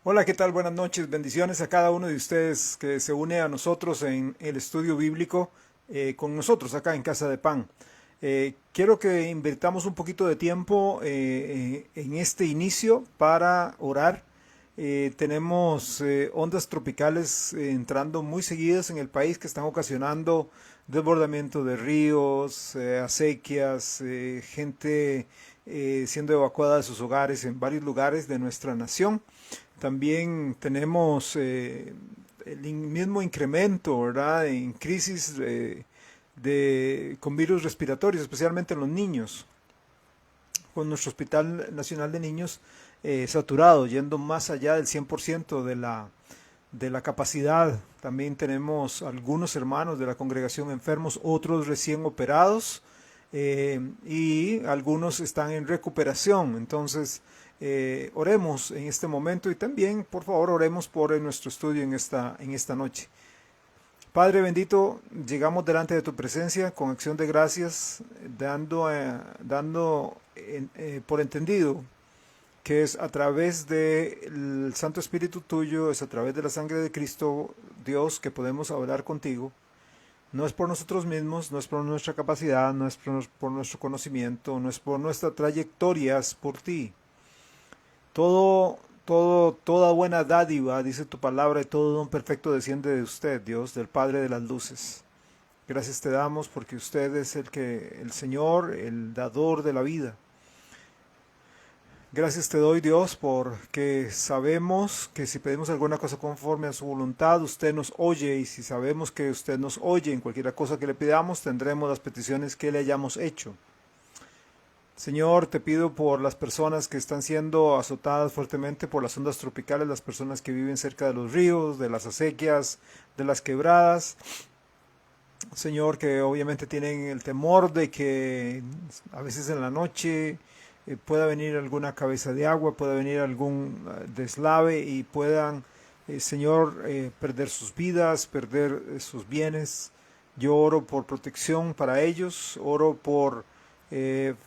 Hola, ¿qué tal? Buenas noches. Bendiciones a cada uno de ustedes que se une a nosotros en el estudio bíblico con nosotros acá en Casa de Pan. Quiero que invirtamos un poquito de tiempo en este inicio para orar. Tenemos ondas tropicales entrando muy seguidas en el país que están ocasionando desbordamiento de ríos, acequias, gente siendo evacuada de sus hogares en varios lugares de nuestra nación. También tenemos el mismo incremento, ¿verdad?, en crisis con virus respiratorios, especialmente en los niños, con nuestro Hospital Nacional de Niños saturado, yendo más allá del 100% de la capacidad. También tenemos algunos hermanos de la congregación enfermos, otros recién operados y algunos están en recuperación. Entonces, oremos en este momento y también, por favor, oremos por nuestro estudio en esta noche. Padre bendito, llegamos delante de tu presencia con acción de gracias, dando por entendido que es a través del Santo Espíritu tuyo, es a través de la sangre de Cristo, Dios, que podemos hablar contigo. No es por nosotros mismos, no es por nuestra capacidad, no es por nuestro conocimiento, no es por nuestra trayectoria, es por ti. Toda buena dádiva, dice tu palabra, y todo don perfecto desciende de usted, Dios, del Padre de las luces. Gracias te damos porque usted es el Señor, el dador de la vida. Gracias te doy, Dios, porque sabemos que si pedimos alguna cosa conforme a su voluntad, usted nos oye, y si sabemos que usted nos oye en cualquier cosa que le pidamos, tendremos las peticiones que le hayamos hecho. Señor, te pido por las personas que están siendo azotadas fuertemente por las ondas tropicales, las personas que viven cerca de los ríos, de las acequias, de las quebradas. Señor, que obviamente tienen el temor de que a veces en la noche pueda venir alguna cabeza de agua, pueda venir algún deslave y puedan, Señor, perder sus vidas, perder sus bienes. Yo oro por protección para ellos, oro por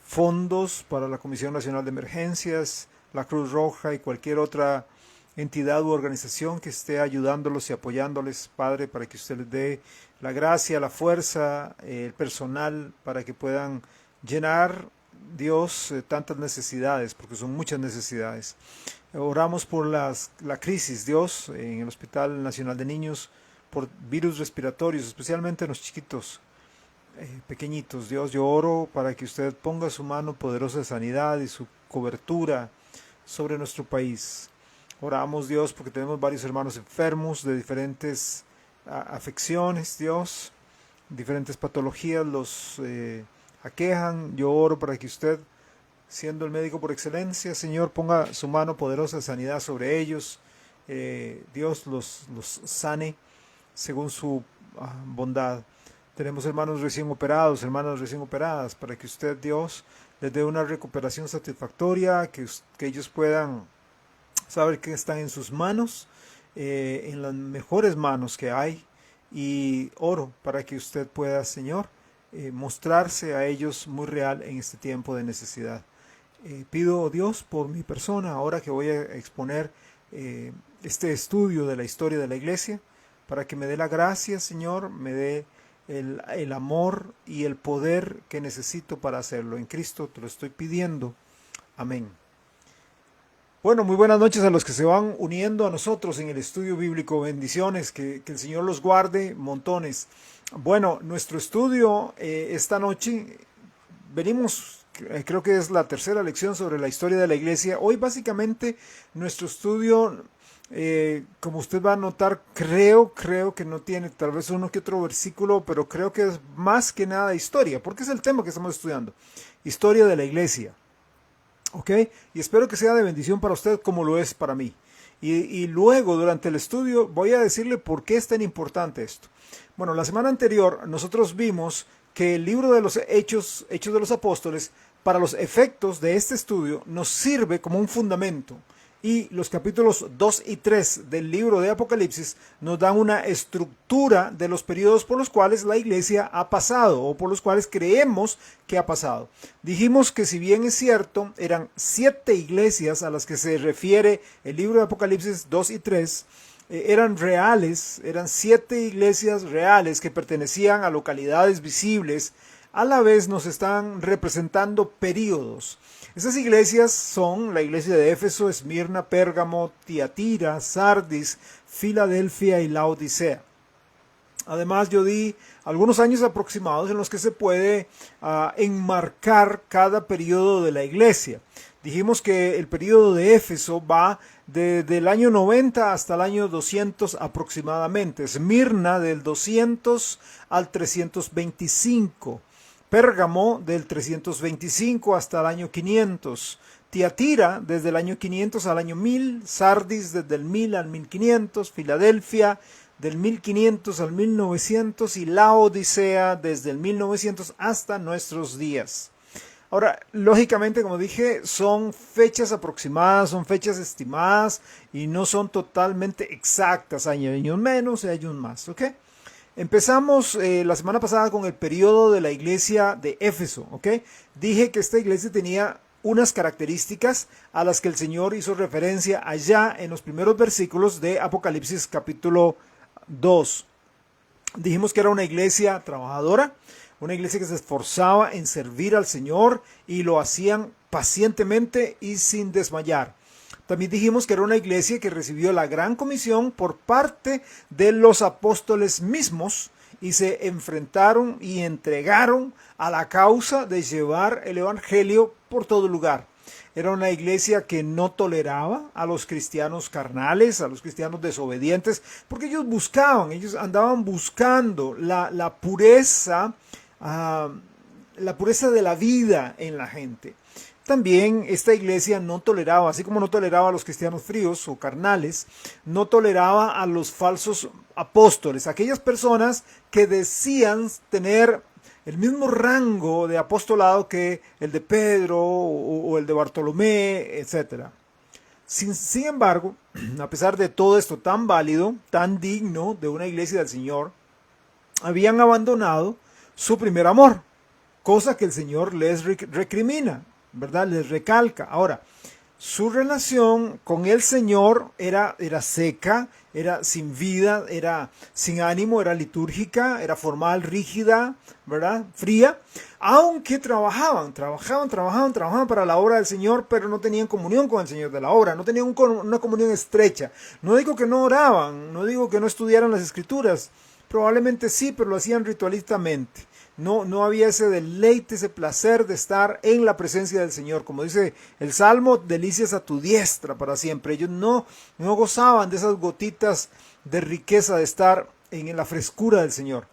fondos para la Comisión Nacional de Emergencias, la Cruz Roja y cualquier otra entidad u organización que esté ayudándolos y apoyándoles, Padre, para que usted les dé la gracia, la fuerza, el personal, para que puedan llenar, Dios, tantas necesidades, porque son muchas necesidades. Oramos por la crisis, Dios, en el Hospital Nacional de Niños, por virus respiratorios, especialmente en los chiquitos, pequeñitos. Dios, yo oro para que usted ponga su mano poderosa de sanidad y su cobertura sobre nuestro país. Oramos, Dios, porque tenemos varios hermanos enfermos de diferentes afecciones, Dios, diferentes patologías los aquejan. Yo oro para que usted, siendo el médico por excelencia, Señor, ponga su mano poderosa de sanidad sobre ellos. Dios los sane según su bondad. Tenemos hermanos recién operados, hermanas recién operadas, para que usted, Dios, les dé una recuperación satisfactoria, que ellos puedan saber que están en sus manos, en las mejores manos que hay, y oro para que usted pueda, Señor, mostrarse a ellos muy real en este tiempo de necesidad. Pido, Dios, por mi persona, ahora que voy a exponer este estudio de la historia de la iglesia, para que me dé la gracia, Señor, me dé el amor y el poder que necesito para hacerlo. En Cristo te lo estoy pidiendo. Amén. Bueno, muy buenas noches a los que se van uniendo a nosotros en el estudio bíblico. Bendiciones, que el Señor los guarde montones. Bueno, nuestro estudio esta noche, venimos, creo que es la tercera lección sobre la historia de la iglesia. Hoy básicamente nuestro estudio, como usted va a notar, creo que no tiene tal vez uno que otro versículo, pero creo que es más que nada historia, porque es el tema que estamos estudiando, historia de la iglesia. ¿Ok? Y espero que sea de bendición para usted como lo es para mí. Y luego, durante el estudio, voy a decirle por qué es tan importante esto. Bueno, la semana anterior nosotros vimos que el libro de los Hechos de los Apóstoles, para los efectos de este estudio, nos sirve como un fundamento. Y los capítulos 2 y 3 del libro de Apocalipsis nos dan una estructura de los periodos por los cuales la iglesia ha pasado o por los cuales creemos que ha pasado. Dijimos que si bien es cierto, eran 7 iglesias a las que se refiere el libro de Apocalipsis 2 y 3, eran reales, eran 7 iglesias reales que pertenecían a localidades visibles. A la vez nos están representando periodos. Esas iglesias son la iglesia de Éfeso, Esmirna, Pérgamo, Tiatira, Sardis, Filadelfia y Laodicea. Además, yo di algunos años aproximados en los que se puede enmarcar cada periodo de la iglesia. Dijimos que el periodo de Éfeso va desde el año 90 hasta el año 200 aproximadamente. Esmirna del 200 al 325. Pérgamo del 325 hasta el año 500, Tiatira desde el año 500 al año 1000, Sardis desde el 1000 al 1500, Filadelfia del 1500 al 1900 y Laodicea desde el 1900 hasta nuestros días. Ahora, lógicamente, como dije, son fechas aproximadas, son fechas estimadas y no son totalmente exactas. Hay años menos y años más, ¿ok? Empezamos la semana pasada con el periodo de la iglesia de Éfeso, ¿ok? Dije que esta iglesia tenía unas características a las que el Señor hizo referencia allá en los primeros versículos de Apocalipsis capítulo 2. Dijimos que era una iglesia trabajadora, una iglesia que se esforzaba en servir al Señor y lo hacían pacientemente y sin desmayar. También dijimos que era una iglesia que recibió la gran comisión por parte de los apóstoles mismos y se enfrentaron y entregaron a la causa de llevar el evangelio por todo lugar. Era una iglesia que no toleraba a los cristianos carnales, a los cristianos desobedientes, porque ellos andaban buscando la pureza de la vida en la gente. También esta iglesia no toleraba, así como no toleraba a los cristianos fríos o carnales, no toleraba a los falsos apóstoles, aquellas personas que decían tener el mismo rango de apostolado que el de Pedro o el de Bartolomé, etc. Sin embargo, a pesar de todo esto tan válido, tan digno de una iglesia del Señor, habían abandonado su primer amor, cosa que el Señor les recrimina, ¿verdad? Les recalca. Ahora, su relación con el Señor era seca, era sin vida, era sin ánimo, era litúrgica, era formal, rígida, ¿verdad? Fría, aunque trabajaban para la obra del Señor, pero no tenían comunión con el Señor de la obra, no tenían una comunión estrecha. No digo que no oraban, no digo que no estudiaran las Escrituras, probablemente sí, pero lo hacían ritualistamente. No había ese deleite, ese placer de estar en la presencia del Señor. Como dice el Salmo, delicias a tu diestra para siempre. Ellos no gozaban de esas gotitas de riqueza de estar en la frescura del Señor.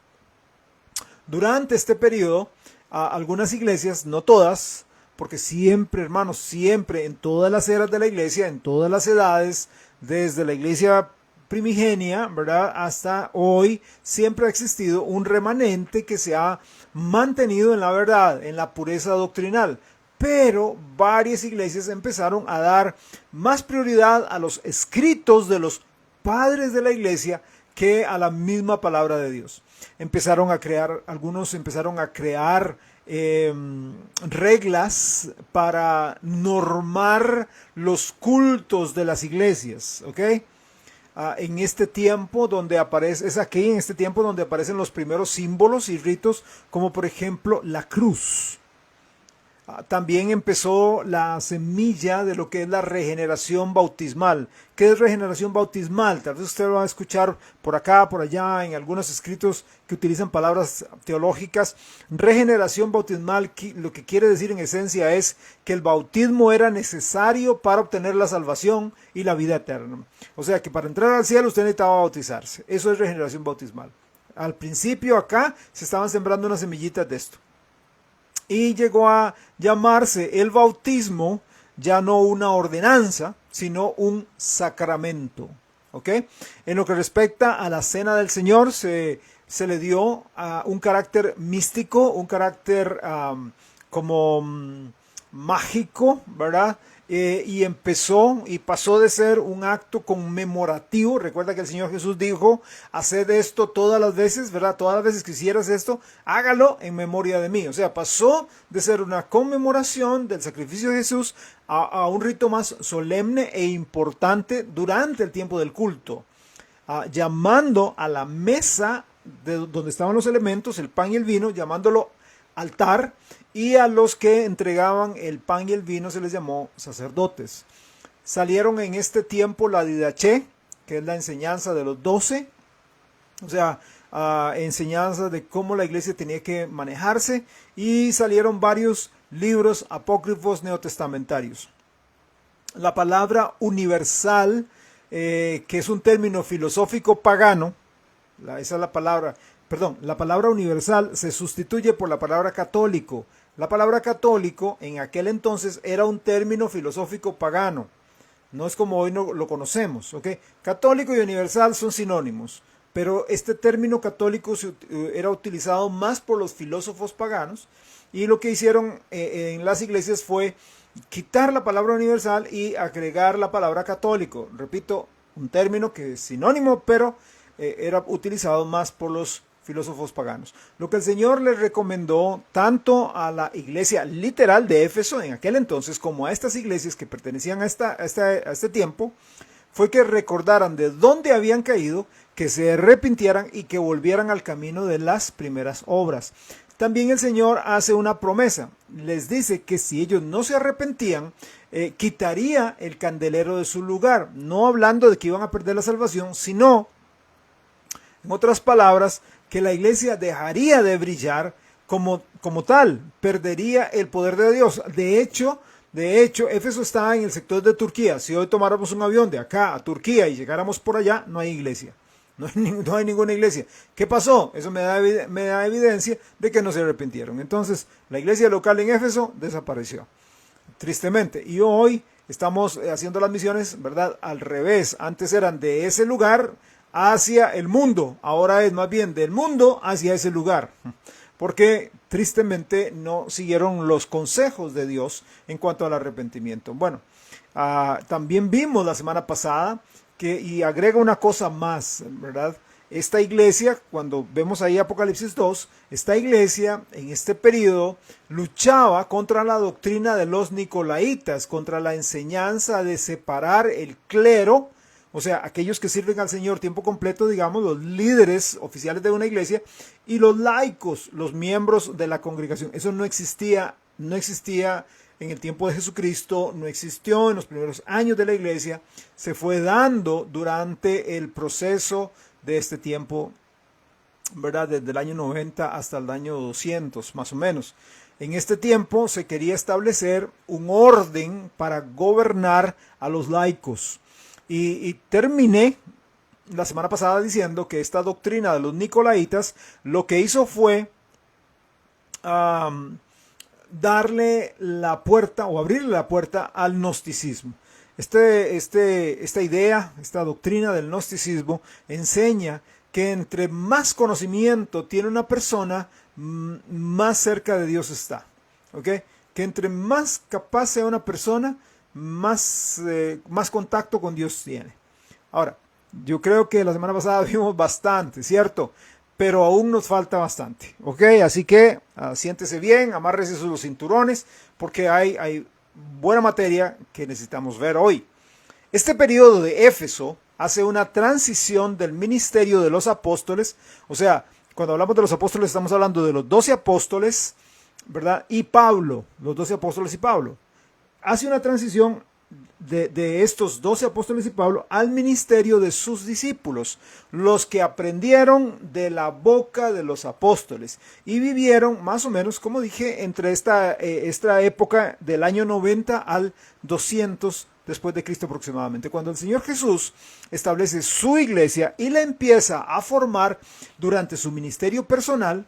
Durante este periodo, algunas iglesias, no todas, porque siempre, hermanos, siempre en todas las eras de la iglesia, en todas las edades, desde la iglesia primigenia, ¿verdad? Hasta hoy siempre ha existido un remanente que se ha mantenido en la verdad, en la pureza doctrinal. Pero varias iglesias empezaron a dar más prioridad a los escritos de los padres de la iglesia que a la misma palabra de Dios. Algunos empezaron a crear reglas para normar los cultos de las iglesias, ¿ok? En este tiempo donde en este tiempo donde aparecen los primeros símbolos y ritos, como por ejemplo la cruz. También empezó la semilla de lo que es la regeneración bautismal. ¿Qué es regeneración bautismal? Tal vez usted lo va a escuchar por acá, por allá, en algunos escritos que utilizan palabras teológicas. Regeneración bautismal lo que quiere decir en esencia es que el bautismo era necesario para obtener la salvación y la vida eterna. O sea que para entrar al cielo usted necesitaba bautizarse. Eso es regeneración bautismal. Al principio acá se estaban sembrando unas semillitas de esto. Y llegó a llamarse el bautismo ya no una ordenanza, sino un sacramento. ¿Ok? En lo que respecta a la cena del Señor, se le dio un carácter místico, un carácter mágico, ¿verdad? y empezó y pasó de ser un acto conmemorativo. Recuerda que el Señor Jesús dijo, haced esto todas las veces, ¿verdad? Todas las veces que hicieras esto, hágalo en memoria de mí. O sea, pasó de ser una conmemoración del sacrificio de Jesús a un rito más solemne e importante durante el tiempo del culto, llamando a la mesa donde estaban los elementos, el pan y el vino, llamándolo altar, y a los que entregaban el pan y el vino se les llamó sacerdotes. Salieron en este tiempo la didaché, que es la enseñanza de los 12, o sea, enseñanza de cómo la iglesia tenía que manejarse, y salieron varios libros apócrifos neotestamentarios. La palabra universal, que es un término filosófico pagano, esa es la palabra, perdón, la palabra universal se sustituye por la palabra católico. La palabra católico en aquel entonces era un término filosófico pagano. No es como hoy no lo conocemos, ¿ok? Católico y universal son sinónimos, pero este término católico era utilizado más por los filósofos paganos, y lo que hicieron en las iglesias fue quitar la palabra universal y agregar la palabra católico. Repito, un término que es sinónimo, pero era utilizado más por los filósofos paganos. Lo que el Señor les recomendó tanto a la iglesia literal de Éfeso en aquel entonces como a estas iglesias que pertenecían a este tiempo fue que recordaran de dónde habían caído, que se arrepintieran y que volvieran al camino de las primeras obras. También el Señor hace una promesa. Les dice que si ellos no se arrepentían, quitaría el candelero de su lugar. No hablando de que iban a perder la salvación, sino, en otras palabras, que la iglesia dejaría de brillar como tal, perdería el poder de Dios. De hecho, Éfeso está en el sector de Turquía. Si hoy tomáramos un avión de acá a Turquía y llegáramos por allá, no hay iglesia. No hay ninguna iglesia. ¿Qué pasó? Eso me da evidencia de que no se arrepintieron. Entonces, la iglesia local en Éfeso desapareció, tristemente. Y hoy estamos haciendo las misiones, ¿verdad? Al revés. Antes eran de ese lugar hacia el mundo. Ahora es más bien del mundo hacia ese lugar. Porque tristemente no siguieron los consejos de Dios en cuanto al arrepentimiento. Bueno, también vimos la semana pasada y agrega una cosa más, ¿verdad? Esta iglesia, cuando vemos ahí Apocalipsis 2, esta iglesia en este periodo luchaba contra la doctrina de los nicolaitas, contra la enseñanza de separar el clero, o sea, aquellos que sirven al Señor tiempo completo, digamos, los líderes oficiales de una iglesia, y los laicos, los miembros de la congregación. Eso no existía en el tiempo de Jesucristo, no existió en los primeros años de la iglesia, se fue dando durante el proceso de este tiempo, ¿verdad? Desde el año 90 hasta el año 200, más o menos. En este tiempo se quería establecer un orden para gobernar a los laicos. Y terminé la semana pasada diciendo que esta doctrina de los nicolaitas lo que hizo fue darle la puerta o abrirle la puerta al gnosticismo. Esta idea, esta doctrina del gnosticismo enseña que entre más conocimiento tiene una persona, más cerca de Dios está. ¿Ok? Que entre más capaz sea una persona, más contacto con Dios tiene. Ahora, yo creo que la semana pasada vimos bastante, ¿cierto? Pero aún nos falta bastante, ¿ok? Así que siéntese bien, amárrese sus cinturones, porque hay buena materia que necesitamos ver hoy. Este periodo de Éfeso hace una transición del ministerio de los apóstoles, o sea, cuando hablamos de los apóstoles estamos hablando de los 12 apóstoles, ¿verdad? Y Pablo, los 12 apóstoles y Pablo. Hace una transición de estos 12 apóstoles y Pablo al ministerio de sus discípulos, los que aprendieron de la boca de los apóstoles y vivieron más o menos, como dije, entre esta época del año 90 al 200 después de Cristo aproximadamente, cuando el Señor Jesús establece su iglesia y la empieza a formar durante su ministerio personal.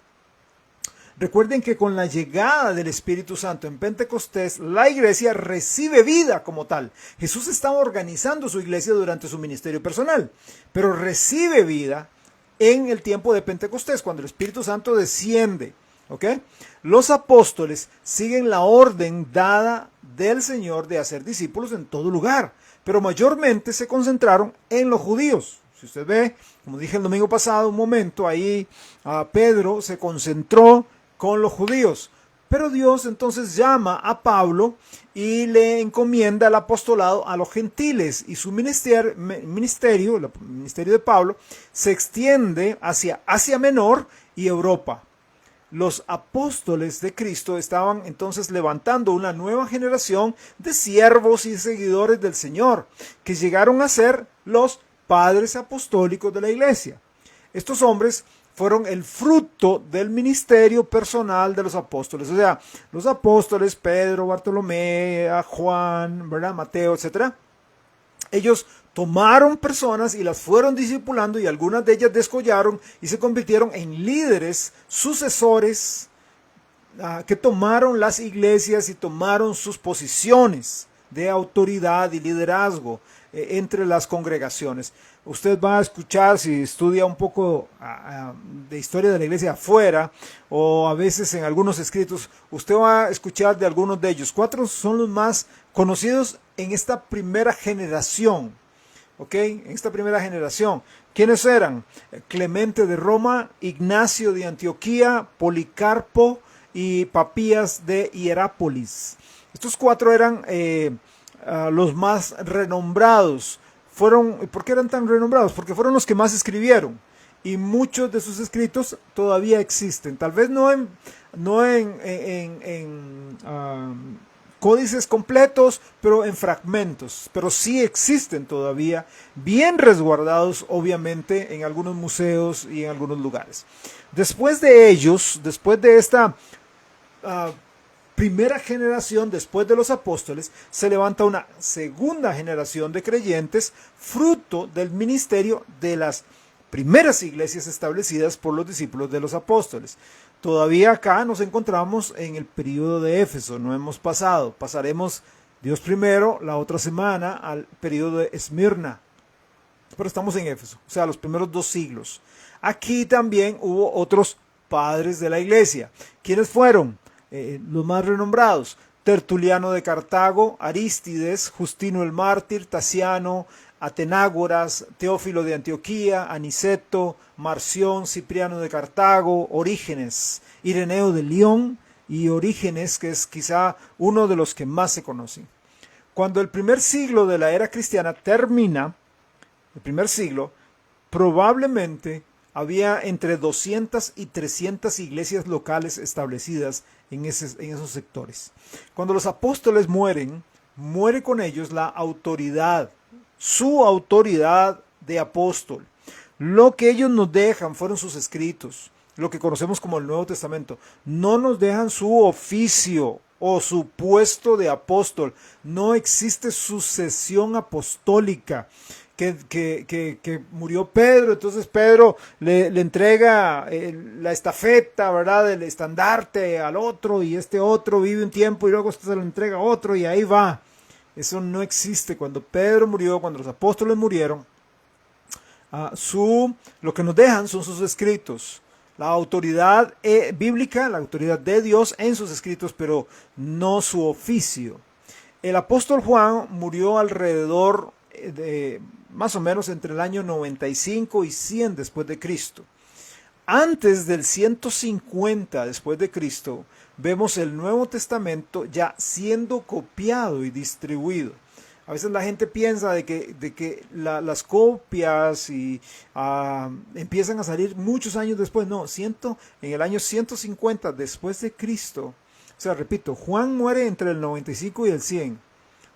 Recuerden que con la llegada del Espíritu Santo en Pentecostés, la iglesia recibe vida como tal. Jesús estaba organizando su iglesia durante su ministerio personal, pero recibe vida en el tiempo de Pentecostés, cuando el Espíritu Santo desciende. ¿Ok? Los apóstoles siguen la orden dada del Señor de hacer discípulos en todo lugar, pero mayormente se concentraron en los judíos. Si usted ve, como dije el domingo pasado, un momento ahí, Pedro se concentró con los judíos. Pero Dios entonces llama a Pablo y le encomienda el apostolado a los gentiles. Y su ministerio, el ministerio de Pablo, se extiende hacia Asia Menor y Europa. Los apóstoles de Cristo estaban entonces levantando una nueva generación de siervos y seguidores del Señor, que llegaron a ser los padres apostólicos de la iglesia. Estos hombres fueron el fruto del ministerio personal de los apóstoles. O sea, los apóstoles, Pedro, Bartolomé, Juan, ¿verdad? Mateo, etc. Ellos tomaron personas y las fueron discipulando, y algunas de ellas descollaron y se convirtieron en líderes, sucesores, que tomaron las iglesias y tomaron sus posiciones de autoridad y liderazgo entre las congregaciones. Usted va a escuchar, si estudia un poco de historia de la iglesia afuera, o a veces en algunos escritos, usted va a escuchar de algunos de ellos. 4 son los más conocidos en esta primera generación. ¿Ok? En esta primera generación. ¿Quiénes eran? Clemente de Roma, Ignacio de Antioquía, Policarpo y Papías de Hierápolis. Estos 4 eran los más renombrados. ¿Por qué eran tan renombrados? Porque fueron los que más escribieron, y muchos de sus escritos todavía existen. Tal vez no en códices completos, pero en fragmentos. Pero sí existen todavía, bien resguardados, obviamente, en algunos museos y en algunos lugares. Después de ellos, después de esta primera generación, después de los apóstoles, se levanta una segunda generación de creyentes, fruto del ministerio de las primeras iglesias establecidas por los discípulos de los apóstoles. Todavía acá nos encontramos en el período de Éfeso, no hemos pasado. Pasaremos, Dios primero, la otra semana al período de Esmirna. Pero estamos en Éfeso, o sea, los primeros 2 siglos. Aquí también hubo otros padres de la iglesia. ¿Quiénes fueron? Los más renombrados: Tertuliano de Cartago, Arístides, Justino el Mártir, Tasiano, Atenágoras, Teófilo de Antioquía, Aniceto, Marción, Cipriano de Cartago, Orígenes, Ireneo de León y Orígenes, que es quizá uno de los que más se conocen. Cuando el primer siglo de la era cristiana termina, el primer siglo, probablemente había entre 200 y 300 iglesias locales establecidas en esos sectores. Cuando los apóstoles mueren, muere con ellos la autoridad, su autoridad de apóstol. Lo que ellos nos dejan fueron sus escritos, lo que conocemos como el Nuevo Testamento. No nos dejan su oficio o su puesto de apóstol. No existe sucesión apostólica. Que murió Pedro, entonces Pedro le entrega la estafeta, ¿verdad?, del estandarte al otro, y este otro vive un tiempo y luego se lo entrega a otro, y ahí va. Eso no existe. Cuando Pedro murió, cuando los apóstoles murieron, lo que nos dejan son sus escritos. La autoridad bíblica, la autoridad de Dios en sus escritos, pero no su oficio. El apóstol Juan murió alrededor de más o menos entre el año 95 y 100 después de Cristo. Antes del 150 después de Cristo, vemos el Nuevo Testamento ya siendo copiado y distribuido. A veces la gente piensa de que las copias empiezan a salir muchos años después. No, en el año 150 después de Cristo. O sea, repito, Juan muere entre el 95 y el 100.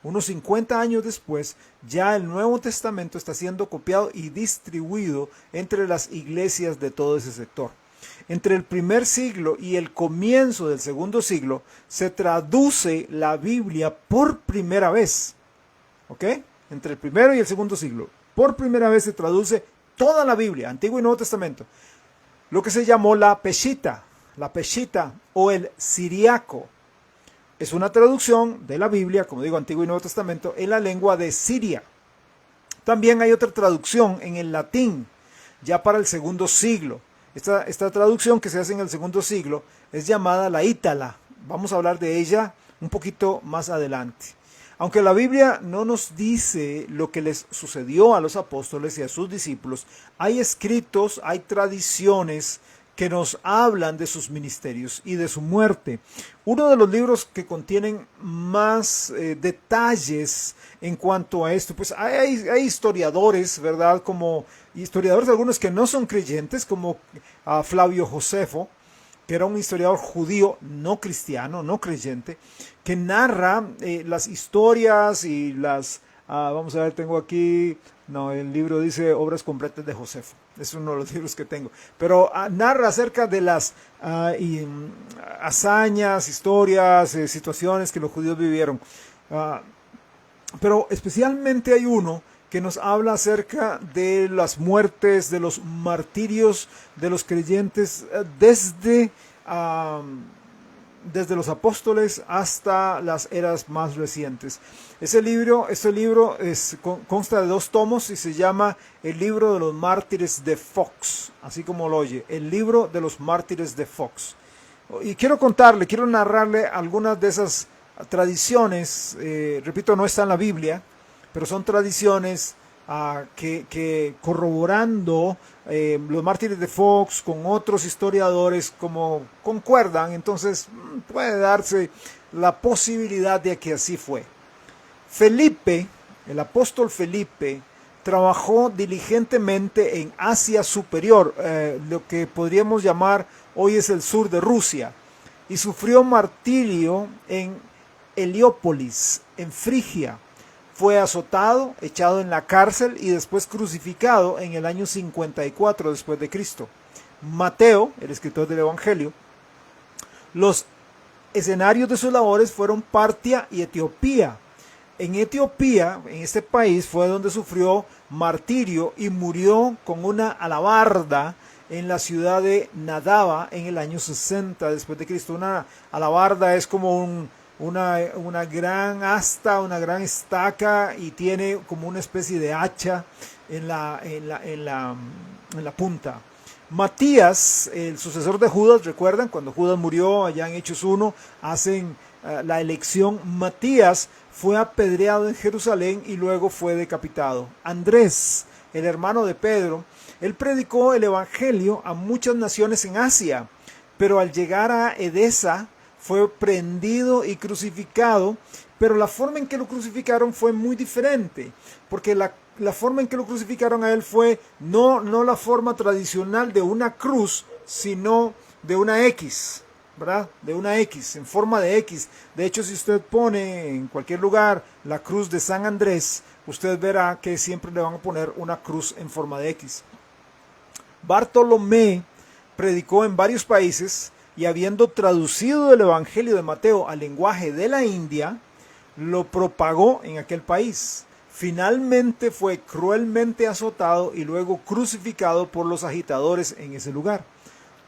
Unos 50 años después, ya el Nuevo Testamento está siendo copiado y distribuido entre las iglesias de todo ese sector. Entre el primer siglo y el comienzo del segundo siglo, se traduce la Biblia por primera vez. ¿Ok? Entre el primero y el segundo siglo, por primera vez se traduce toda la Biblia, Antiguo y Nuevo Testamento. Lo que se llamó la Peshita o el Siriaco. Es una traducción de la Biblia, como digo, Antiguo y Nuevo Testamento, en la lengua de Siria. También hay otra traducción en el latín, ya para el segundo siglo. Esta traducción que se hace en el segundo siglo es llamada la Ítala. Vamos a hablar de ella un poquito más adelante. Aunque la Biblia no nos dice lo que les sucedió a los apóstoles y a sus discípulos, hay escritos, hay tradiciones que nos hablan de sus ministerios y de su muerte. Uno de los libros que contienen más detalles en cuanto a esto, pues hay historiadores, ¿verdad? Como historiadores algunos que no son creyentes, como Flavio Josefo, que era un historiador judío no cristiano, no creyente, que narra las historias y vamos a ver, tengo aquí, no, el libro dice Obras completas de Josefo, es uno de los libros que tengo, pero narra acerca de las hazañas, historias, situaciones que los judíos vivieron. Pero especialmente hay uno que nos habla acerca de las muertes, de los martirios de los creyentes desde los apóstoles hasta las eras más recientes. Este libro consta de 2 tomos y se llama El libro de los mártires de Fox, así como lo oye, el libro de los mártires de Fox. Y quiero narrarle algunas de esas tradiciones, repito, no está en la Biblia, pero son tradiciones que corroborando los mártires de Fox con otros historiadores como concuerdan, entonces puede darse la posibilidad de que así fue. Felipe, el apóstol Felipe, trabajó diligentemente en Asia Superior, lo que podríamos llamar hoy es el sur de Rusia, y sufrió martirio en Heliópolis, en Frigia. Fue azotado, echado en la cárcel y después crucificado en el año 54 después de Cristo. Mateo, el escritor del Evangelio, los escenarios de sus labores fueron Partia y Etiopía. En Etiopía, en este país, fue donde sufrió martirio y murió con una alabarda en la ciudad de Nadaba en el año 60 después de Cristo. Una alabarda es como una gran asta, una gran estaca y tiene como una especie de hacha en la punta. Matías, el sucesor de Judas, recuerdan cuando Judas murió allá en Hechos 1, hacen la elección. Matías fue apedreado en Jerusalén y luego fue decapitado. Andrés, el hermano de Pedro, él predicó el evangelio a muchas naciones en Asia, pero al llegar a Edesa fue prendido y crucificado, pero la forma en que lo crucificaron fue muy diferente, porque la forma en que lo crucificaron a él fue no la forma tradicional de una cruz, sino de una X, ¿verdad? De una X, en forma de X. De hecho, si usted pone en cualquier lugar la cruz de San Andrés, usted verá que siempre le van a poner una cruz en forma de X. Bartolomé predicó en varios países y habiendo traducido el Evangelio de Mateo al lenguaje de la India, lo propagó en aquel país. Finalmente fue cruelmente azotado y luego crucificado por los agitadores en ese lugar.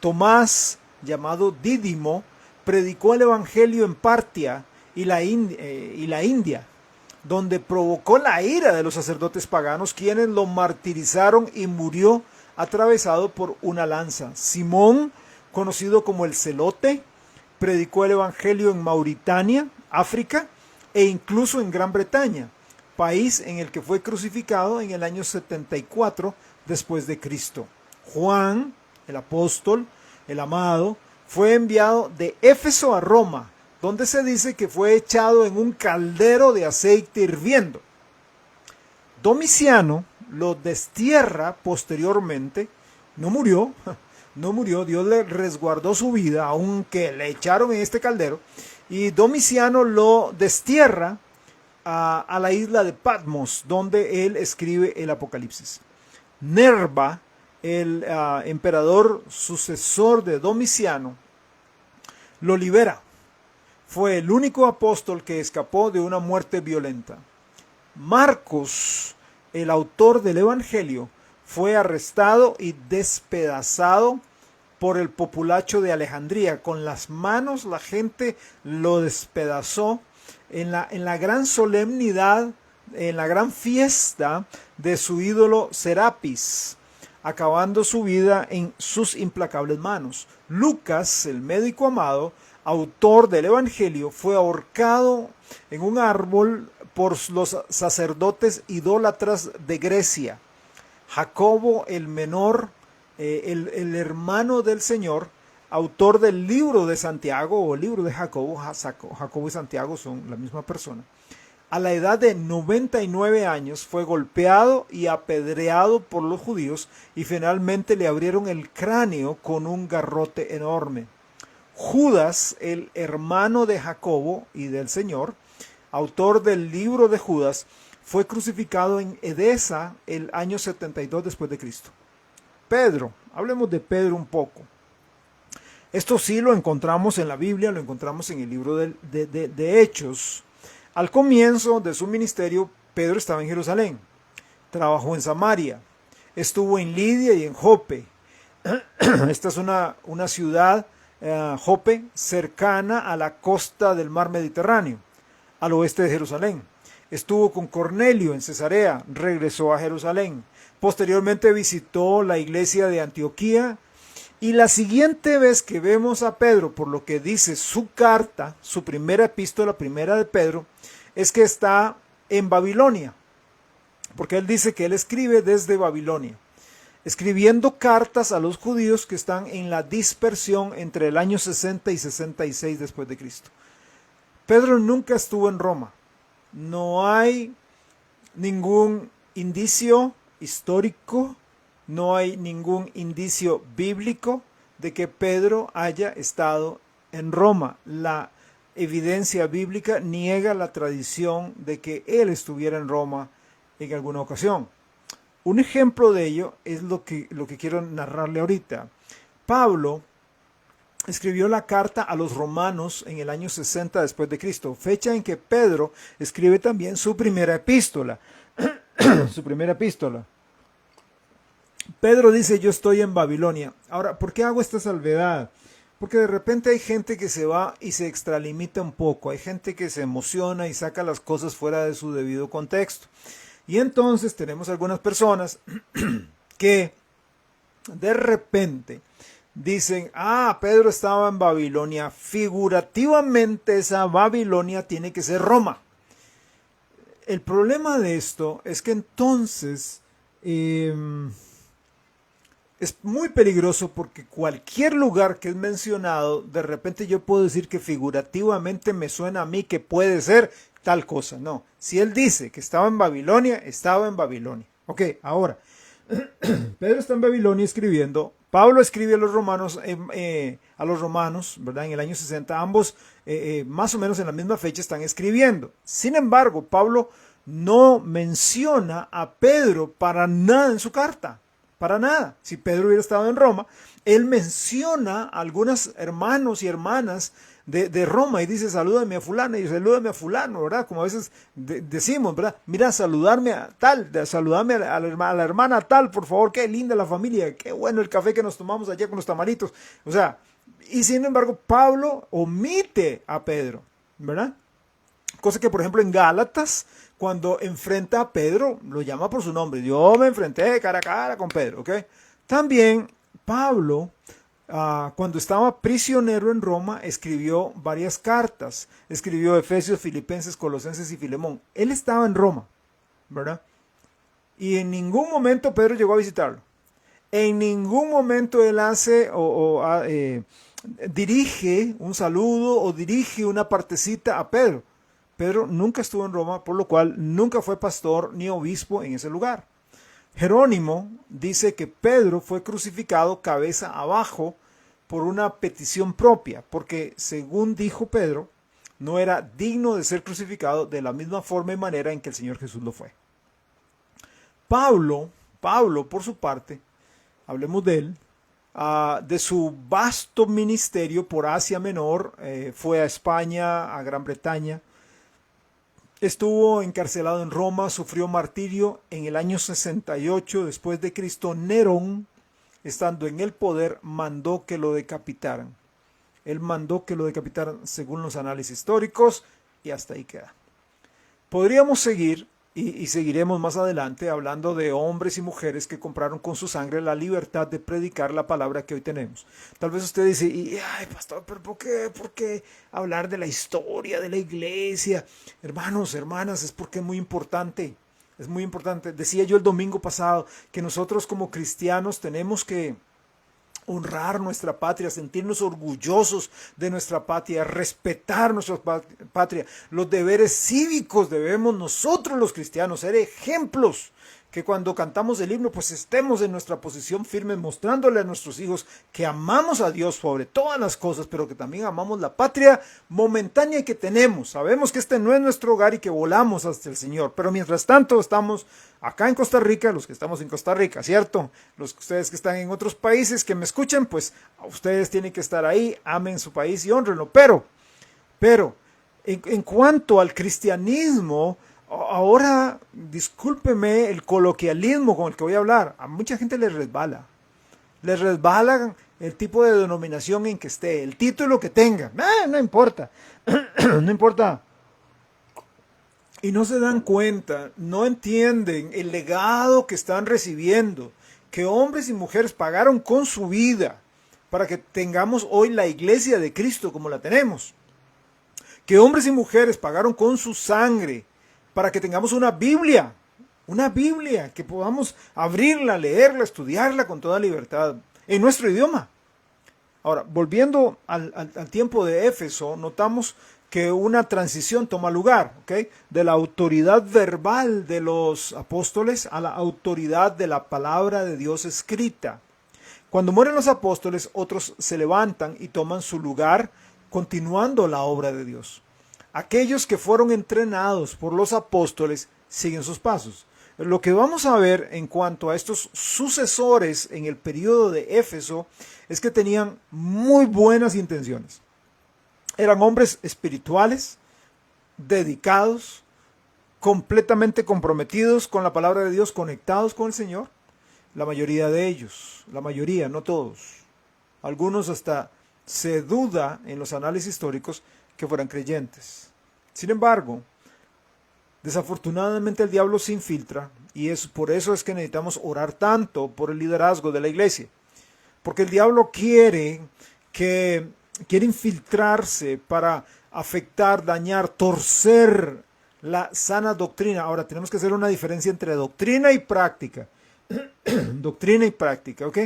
Tomás, llamado Dídimo, predicó el Evangelio en Partia y la India, donde provocó la ira de los sacerdotes paganos, quienes lo martirizaron y murió atravesado por una lanza. Simón, conocido como el Celote, predicó el Evangelio en Mauritania, África, e incluso en Gran Bretaña, país en el que fue crucificado en el año 74 después de Cristo. Juan, el apóstol, el amado, fue enviado de Éfeso a Roma, donde se dice que fue echado en un caldero de aceite hirviendo. Domiciano lo destierra posteriormente, no murió, Dios le resguardó su vida, aunque le echaron en este caldero, y Domiciano lo destierra a la isla de Patmos, donde él escribe el Apocalipsis. Nerva, el emperador sucesor de Domiciano, lo libera. Fue el único apóstol que escapó de una muerte violenta. Marcos, el autor del Evangelio, fue arrestado y despedazado por el populacho de Alejandría. Con las manos la gente lo despedazó en la gran solemnidad, en la gran fiesta de su ídolo Serapis, acabando su vida en sus implacables manos. Lucas, el médico amado, autor del Evangelio, fue ahorcado en un árbol por los sacerdotes idólatras de Grecia. Jacobo el menor, el hermano del Señor, autor del libro de Santiago o el libro de Jacobo, Jacobo y Santiago son la misma persona, a la edad de 99 años fue golpeado y apedreado por los judíos y finalmente le abrieron el cráneo con un garrote enorme. Judas, el hermano de Jacobo y del Señor, autor del libro de Judas, fue crucificado en Edesa el año 72 después de Cristo. Pedro, hablemos de Pedro un poco. Esto sí lo encontramos en la Biblia, lo encontramos en el libro de Hechos. Al comienzo de su ministerio, Pedro estaba en Jerusalén, trabajó en Samaria, estuvo en Lidia y en Jope. Esta es una ciudad, Jope, cercana a la costa del mar Mediterráneo, al oeste de Jerusalén. Estuvo con Cornelio en Cesarea, regresó a Jerusalén. Posteriormente visitó la iglesia de Antioquía. Y la siguiente vez que vemos a Pedro, por lo que dice su carta, su primera epístola, primera de Pedro, es que está en Babilonia. Porque él dice que él escribe desde Babilonia, escribiendo cartas a los judíos que están en la dispersión entre el año 60 y 66 después de Cristo. Pedro nunca estuvo en Roma. No hay ningún indicio histórico, no hay ningún indicio bíblico de que Pedro haya estado en Roma. La evidencia bíblica niega la tradición de que él estuviera en Roma en alguna ocasión. Un ejemplo de ello es lo que quiero narrarle ahorita. Pablo escribió la carta a los romanos en el año 60 después de Cristo, fecha en que Pedro escribe también su primera epístola. Su primera epístola. Pedro dice, yo estoy en Babilonia. Ahora, ¿por qué hago esta salvedad? Porque de repente hay gente que se va y se extralimita un poco, hay gente que se emociona y saca las cosas fuera de su debido contexto. Y entonces tenemos algunas personas que de repente dicen, Pedro estaba en Babilonia, figurativamente esa Babilonia tiene que ser Roma. El problema de esto es que entonces es muy peligroso porque cualquier lugar que es mencionado, de repente yo puedo decir que figurativamente me suena a mí que puede ser tal cosa. No, si él dice que estaba en Babilonia, estaba en Babilonia. Ok, ahora, Pedro está en Babilonia escribiendo. Pablo escribe a los romanos, ¿verdad? En el año 60, ambos más o menos en la misma fecha están escribiendo. Sin embargo, Pablo no menciona a Pedro para nada en su carta, para nada. Si Pedro hubiera estado en Roma, él menciona a algunos hermanos y hermanas de Roma y dice, salúdame a fulana y salúdame a fulano, ¿verdad? Como a veces decimos, ¿verdad? Mira, saludarme a tal, saludarme a la hermana tal, por favor, qué linda la familia, qué bueno el café que nos tomamos allá con los tamaritos. O sea, y sin embargo, Pablo omite a Pedro, ¿verdad? Cosa que, por ejemplo, en Gálatas, cuando enfrenta a Pedro, lo llama por su nombre. Yo me enfrenté cara a cara con Pedro, ¿ok? También Pablo, cuando estaba prisionero en Roma, escribió varias cartas. Escribió Efesios, Filipenses, Colosenses y Filemón. Él estaba en Roma, ¿verdad? Y en ningún momento Pedro llegó a visitarlo. En ningún momento él hace dirige un saludo o dirige una partecita a Pedro. Pedro nunca estuvo en Roma, por lo cual nunca fue pastor ni obispo en ese lugar. Jerónimo dice que Pedro fue crucificado cabeza abajo por una petición propia, porque según dijo Pedro, no era digno de ser crucificado de la misma forma y manera en que el Señor Jesús lo fue. Pablo, por su parte, hablemos de él, de su vasto ministerio por Asia Menor, fue a España, a Gran Bretaña, estuvo encarcelado en Roma, sufrió martirio en el año 68 después de Cristo. Nerón, estando en el poder, mandó que lo decapitaran. Él mandó que lo decapitaran según los análisis históricos y hasta ahí queda. Podríamos seguir Y seguiremos más adelante hablando de hombres y mujeres que compraron con su sangre la libertad de predicar la palabra que hoy tenemos. Tal vez usted dice, ay, pastor, pero ¿por qué? ¿Por qué hablar de la historia de la iglesia? Hermanos, hermanas, es porque es muy importante. Es muy importante. Decía yo el domingo pasado que nosotros como cristianos tenemos que honrar nuestra patria, sentirnos orgullosos de nuestra patria, respetar nuestra patria. Los deberes cívicos debemos nosotros los cristianos ser ejemplos, que cuando cantamos el himno pues estemos en nuestra posición firme mostrándole a nuestros hijos que amamos a Dios sobre todas las cosas, pero que también amamos la patria momentánea que tenemos. Sabemos que este no es nuestro hogar y que volamos hasta el Señor, pero mientras tanto estamos acá en Costa Rica, los que estamos en Costa Rica, ¿cierto? Ustedes que están en otros países que me escuchan, pues ustedes tienen que estar ahí, amen su país y honrenlo. Pero en cuanto al cristianismo, ahora, discúlpeme el coloquialismo con el que voy a hablar, a mucha gente les resbala el tipo de denominación en que esté, el título que tenga, no importa, no importa. Y no se dan cuenta, no entienden el legado que están recibiendo, que hombres y mujeres pagaron con su vida para que tengamos hoy la iglesia de Cristo como la tenemos. Que hombres y mujeres pagaron con su sangre para que tengamos una Biblia, que podamos abrirla, leerla, estudiarla con toda libertad, en nuestro idioma. Ahora, volviendo al tiempo de Éfeso, notamos que una transición toma lugar, ¿ok? De la autoridad verbal de los apóstoles a la autoridad de la palabra de Dios escrita. Cuando mueren los apóstoles, otros se levantan y toman su lugar, continuando la obra de Dios. Aquellos que fueron entrenados por los apóstoles siguen sus pasos. Lo que vamos a ver en cuanto a estos sucesores en el periodo de Éfeso es que tenían muy buenas intenciones. Eran hombres espirituales, dedicados, completamente comprometidos con la palabra de Dios, conectados con el Señor. La mayoría de ellos, la mayoría, no todos. Algunos hasta se duda en los análisis históricos que fueran creyentes. Sin embargo, desafortunadamente el diablo se infiltra y por eso es que necesitamos orar tanto por el liderazgo de la iglesia. Porque el diablo quiere infiltrarse para afectar, dañar, torcer la sana doctrina. Ahora tenemos que hacer una diferencia entre doctrina y práctica. Doctrina y práctica, ¿ok?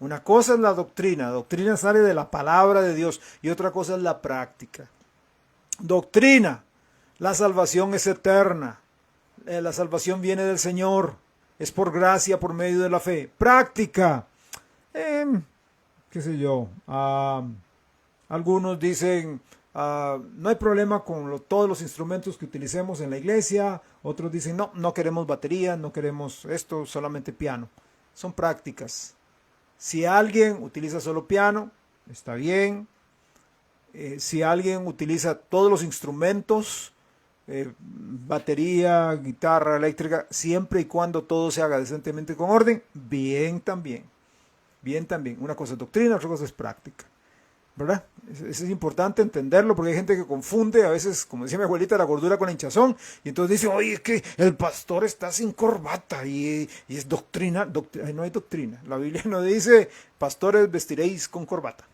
Una cosa es la doctrina. Doctrina sale de la palabra de Dios y otra cosa es la práctica. Doctrina. La salvación es eterna. La salvación viene del Señor. Es por gracia, por medio de la fe. Práctica. Qué sé yo. Algunos dicen, no hay problema con todos los instrumentos que utilicemos en la iglesia. Otros dicen, no queremos batería, no queremos esto, solamente piano. Son prácticas. Si alguien utiliza solo piano, está bien. Si alguien utiliza todos los instrumentos, batería, guitarra eléctrica, siempre y cuando todo se haga decentemente con orden, bien también. Bien también. Una cosa es doctrina, otra cosa es práctica. ¿Verdad? Eso es importante entenderlo porque hay gente que confunde a veces, como decía mi abuelita, la gordura con la hinchazón y entonces dice, oye, es que el pastor está sin corbata y es doctrina. No hay doctrina. La Biblia no dice, pastores vestiréis con corbata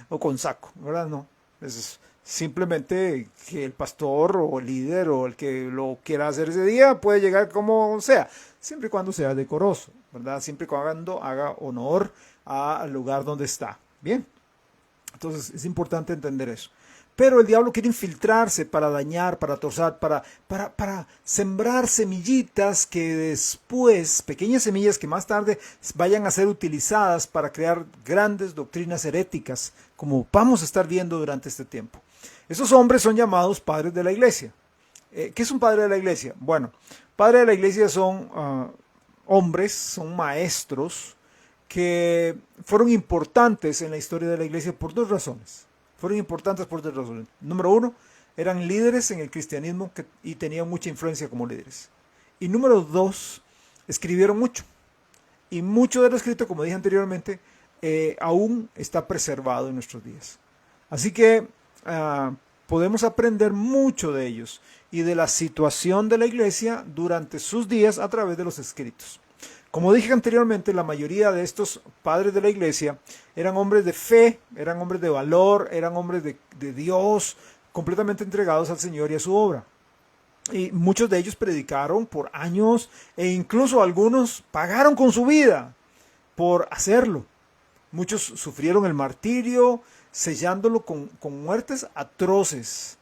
o con saco, ¿verdad? No. Es simplemente que el pastor o el líder o el que lo quiera hacer ese día puede llegar como sea, siempre y cuando sea decoroso, ¿verdad? Siempre y cuando haga honor al lugar donde está. Bien. Entonces es importante entender eso. Pero el diablo quiere infiltrarse para dañar, para torcer, para sembrar semillitas que después, pequeñas semillas que más tarde vayan a ser utilizadas para crear grandes doctrinas heréticas, como vamos a estar viendo durante este tiempo. Esos hombres son llamados padres de la iglesia. ¿Qué es un padre de la iglesia? Bueno, padres de la iglesia son hombres, son maestros, que fueron importantes en la historia de la iglesia por dos razones. Fueron importantes por dos razones. Número uno, eran líderes en el cristianismo y tenían mucha influencia como líderes. Y número dos, escribieron mucho. Y mucho de lo escrito, como dije anteriormente, aún está preservado en nuestros días. Así que podemos aprender mucho de ellos y de la situación de la iglesia durante sus días a través de los escritos. Como dije anteriormente, la mayoría de estos padres de la iglesia eran hombres de fe, eran hombres de valor, eran hombres de Dios, completamente entregados al Señor y a su obra. Y muchos de ellos predicaron por años e incluso algunos pagaron con su vida por hacerlo. Muchos sufrieron el martirio, sellándolo con muertes atroces.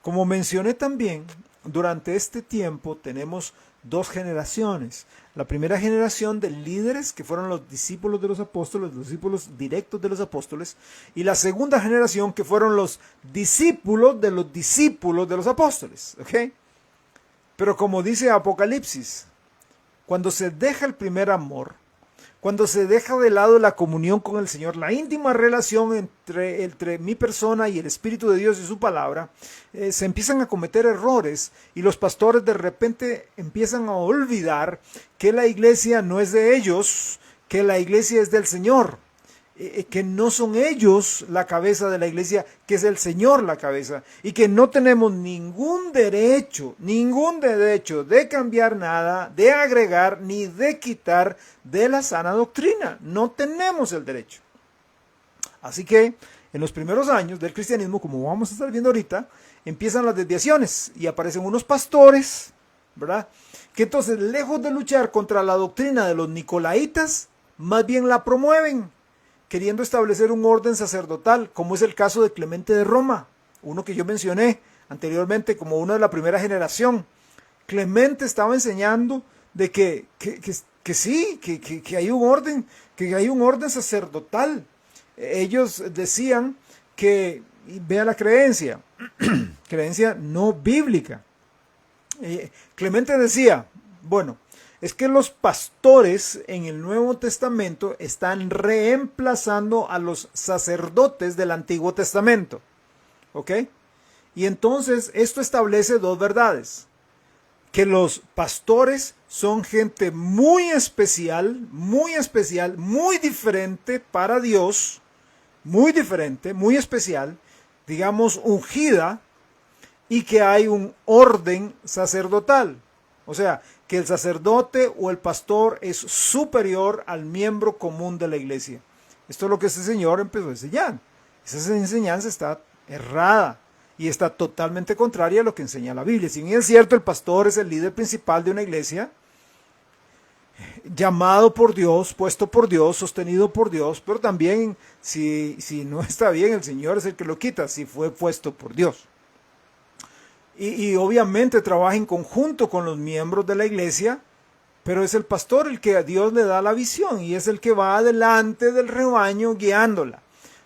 Como mencioné también, durante este tiempo tenemos dos generaciones. La primera generación de líderes, que fueron los discípulos de los apóstoles, los discípulos directos de los apóstoles, y la segunda generación, que fueron los discípulos de los apóstoles. ¿Ok? Pero como dice Apocalipsis, cuando se deja el primer amor, cuando se deja de lado la comunión con el Señor, la íntima relación entre mi persona y el Espíritu de Dios y su palabra, se empiezan a cometer errores y los pastores de repente empiezan a olvidar que la iglesia no es de ellos, que la iglesia es del Señor, que no son ellos la cabeza de la iglesia, que es el Señor la cabeza, y que no tenemos ningún derecho de cambiar nada, de agregar ni de quitar de la sana doctrina. No tenemos el derecho. Así que en los primeros años del cristianismo, como vamos a estar viendo ahorita, empiezan las desviaciones y aparecen unos pastores, ¿verdad? Que entonces, lejos de luchar contra la doctrina de los nicolaitas, más bien la promueven, queriendo establecer un orden sacerdotal, como es el caso de Clemente de Roma, uno que yo mencioné anteriormente como uno de la primera generación. Clemente estaba enseñando de que sí, que hay un orden sacerdotal. Ellos decían que, vea la creencia, creencia no bíblica. Clemente decía, bueno, es que los pastores en el Nuevo Testamento están reemplazando a los sacerdotes del Antiguo Testamento. ¿Ok? Y entonces esto establece dos verdades. Que los pastores son gente muy especial, muy diferente para Dios, muy diferente, muy especial, digamos ungida, y que hay un orden sacerdotal. O sea, que el sacerdote o el pastor es superior al miembro común de la iglesia. Esto es lo que este señor empezó a enseñar. Esa enseñanza está errada y está totalmente contraria a lo que enseña la Biblia. Si bien es cierto, el pastor es el líder principal de una iglesia, llamado por Dios, puesto por Dios, sostenido por Dios, pero también si no está bien, el Señor es el que lo quita, si fue puesto por Dios. Y obviamente trabaja en conjunto con los miembros de la iglesia, pero es el pastor el que a Dios le da la visión y es el que va adelante del rebaño guiándola.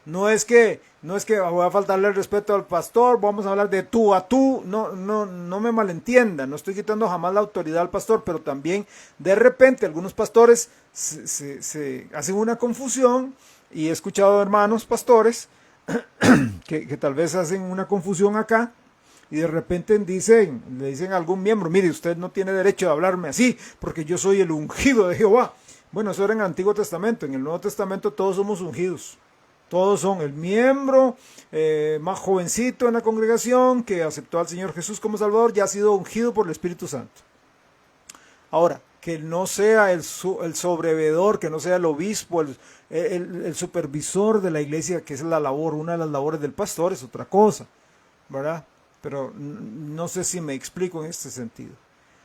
No es que voy a faltarle el respeto al pastor, vamos a hablar de tú a tú, no me malentienda, no estoy quitando jamás la autoridad al pastor, pero también de repente algunos pastores se hacen una confusión y he escuchado hermanos pastores que tal vez hacen una confusión acá. Y de repente le dicen a algún miembro, mire, usted no tiene derecho a hablarme así, porque yo soy el ungido de Jehová. Bueno, eso era en el Antiguo Testamento. En el Nuevo Testamento todos somos ungidos. Todos son el miembro más jovencito en la congregación que aceptó al Señor Jesús como Salvador, ya ha sido ungido por el Espíritu Santo. Ahora, que no sea el sobrevedor, que no sea el obispo, el supervisor de la iglesia, que es la labor, una de las labores del pastor, es otra cosa, ¿verdad? Pero no sé si me explico en este sentido.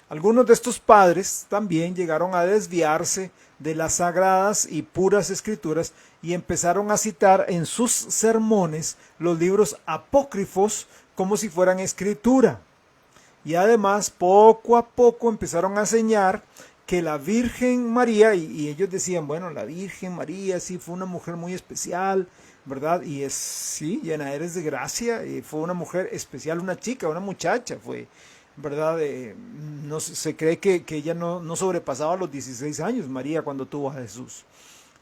Algunos de estos padres también llegaron a desviarse de las sagradas y puras escrituras y empezaron a citar en sus sermones los libros apócrifos como si fueran escritura. Y además, poco a poco empezaron a enseñar que la Virgen María, y ellos decían, bueno, la Virgen María sí fue una mujer muy especial, ¿verdad? Y sí, llena eres de gracia, y fue una mujer especial, una chica, una muchacha, fue, ¿verdad? No se cree que ella no sobrepasaba los 16 años, María, cuando tuvo a Jesús.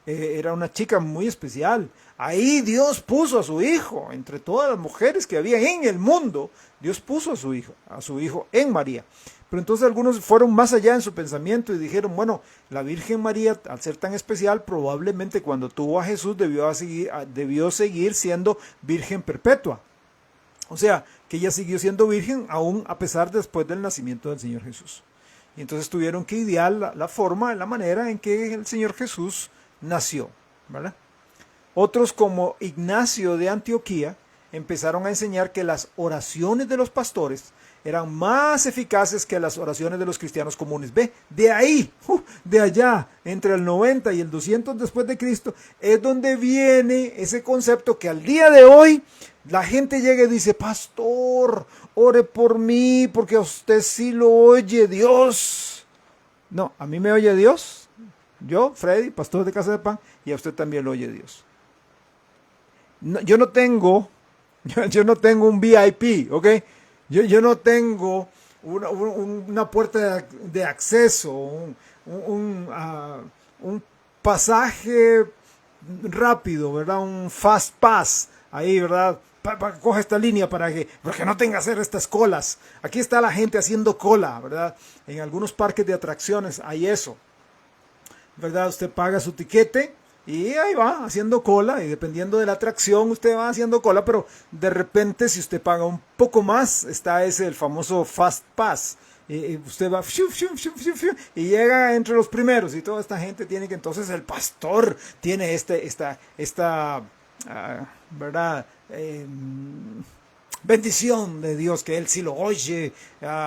Era una chica muy especial. Ahí Dios puso a su hijo, entre todas las mujeres que había en el mundo, Dios puso a su hijo en María. Pero entonces algunos fueron más allá en su pensamiento y dijeron, bueno, la Virgen María, al ser tan especial, probablemente cuando tuvo a Jesús debió seguir siendo virgen perpetua. O sea, que ella siguió siendo virgen aún a pesar después del nacimiento del Señor Jesús. Y entonces tuvieron que idear la forma, la manera en que el Señor Jesús nació, ¿verdad? Otros como Ignacio de Antioquía empezaron a enseñar que las oraciones de los pastores eran más eficaces que las oraciones de los cristianos comunes. Ve, de ahí, de allá, entre el 90 y el 200 después de Cristo, es donde viene ese concepto que al día de hoy la gente llega y dice, pastor, ore por mí, porque a usted sí lo oye Dios. No, a mí me oye Dios, yo, Freddy, pastor de Casa de Pan, y a usted también lo oye Dios. No, yo no tengo un VIP, ¿ok? Yo no tengo una puerta de acceso, un pasaje rápido, ¿verdad? Un fast pass, ahí, ¿verdad? Coge esta línea para que no tenga que hacer estas colas. Aquí está la gente haciendo cola, ¿verdad? En algunos parques de atracciones hay eso, ¿verdad? Usted paga su tiquete y ahí va haciendo cola, y dependiendo de la atracción usted va haciendo cola, pero de repente si usted paga un poco más, está el famoso Fast Pass. Usted va y llega entre los primeros, y toda esta gente tiene que, entonces el pastor tiene esta ¿verdad? Bendición de Dios, que él sí lo oye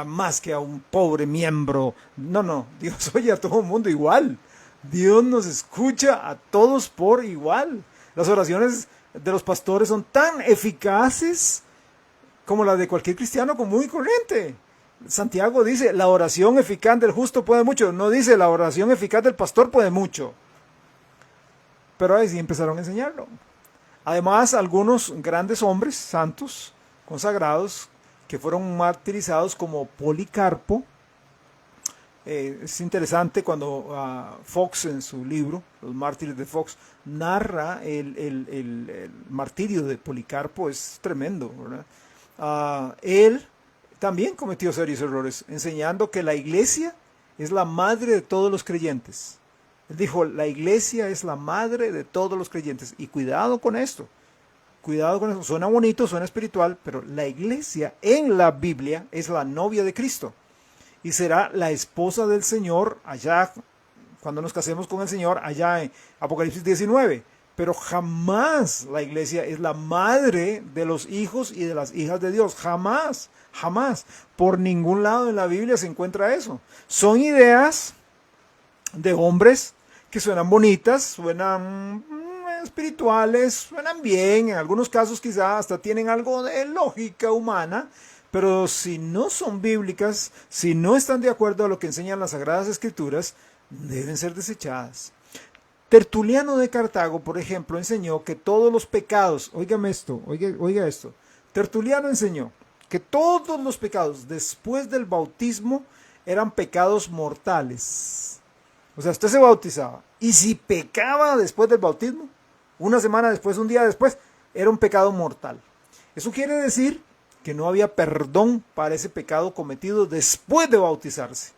más que a un pobre miembro. No, Dios oye a todo el mundo igual. Dios nos escucha a todos por igual. Las oraciones de los pastores son tan eficaces como las de cualquier cristiano común y corriente. Santiago dice, la oración eficaz del justo puede mucho. No dice, la oración eficaz del pastor puede mucho. Pero ahí sí empezaron a enseñarlo. Además, algunos grandes hombres santos, consagrados, que fueron martirizados como Policarpo. Es interesante cuando Fox en su libro, Los Mártires de Fox, narra el martirio de Policarpo. Es tremendo, ¿verdad? Él también cometió serios errores, enseñando que la iglesia es la madre de todos los creyentes. Él dijo, la iglesia es la madre de todos los creyentes. Y cuidado con esto. Cuidado con eso. Suena bonito, suena espiritual, pero la iglesia en la Biblia es la novia de Cristo. Y será la esposa del Señor allá, cuando nos casemos con el Señor, allá en Apocalipsis 19. Pero jamás la iglesia es la madre de los hijos y de las hijas de Dios. Jamás, jamás. Por ningún lado en la Biblia se encuentra eso. Son ideas de hombres que suenan bonitas, suenan espirituales, suenan bien. En algunos casos quizás hasta tienen algo de lógica humana. Pero si no son bíblicas, si no están de acuerdo a lo que enseñan las Sagradas Escrituras, deben ser desechadas. Tertuliano de Cartago, por ejemplo, enseñó que todos los pecados, oiga esto, Tertuliano enseñó que todos los pecados después del bautismo eran pecados mortales. O sea, usted se bautizaba, y si pecaba después del bautismo, una semana después, un día después, era un pecado mortal. Eso quiere decir que no había perdón para ese pecado cometido después de bautizarse,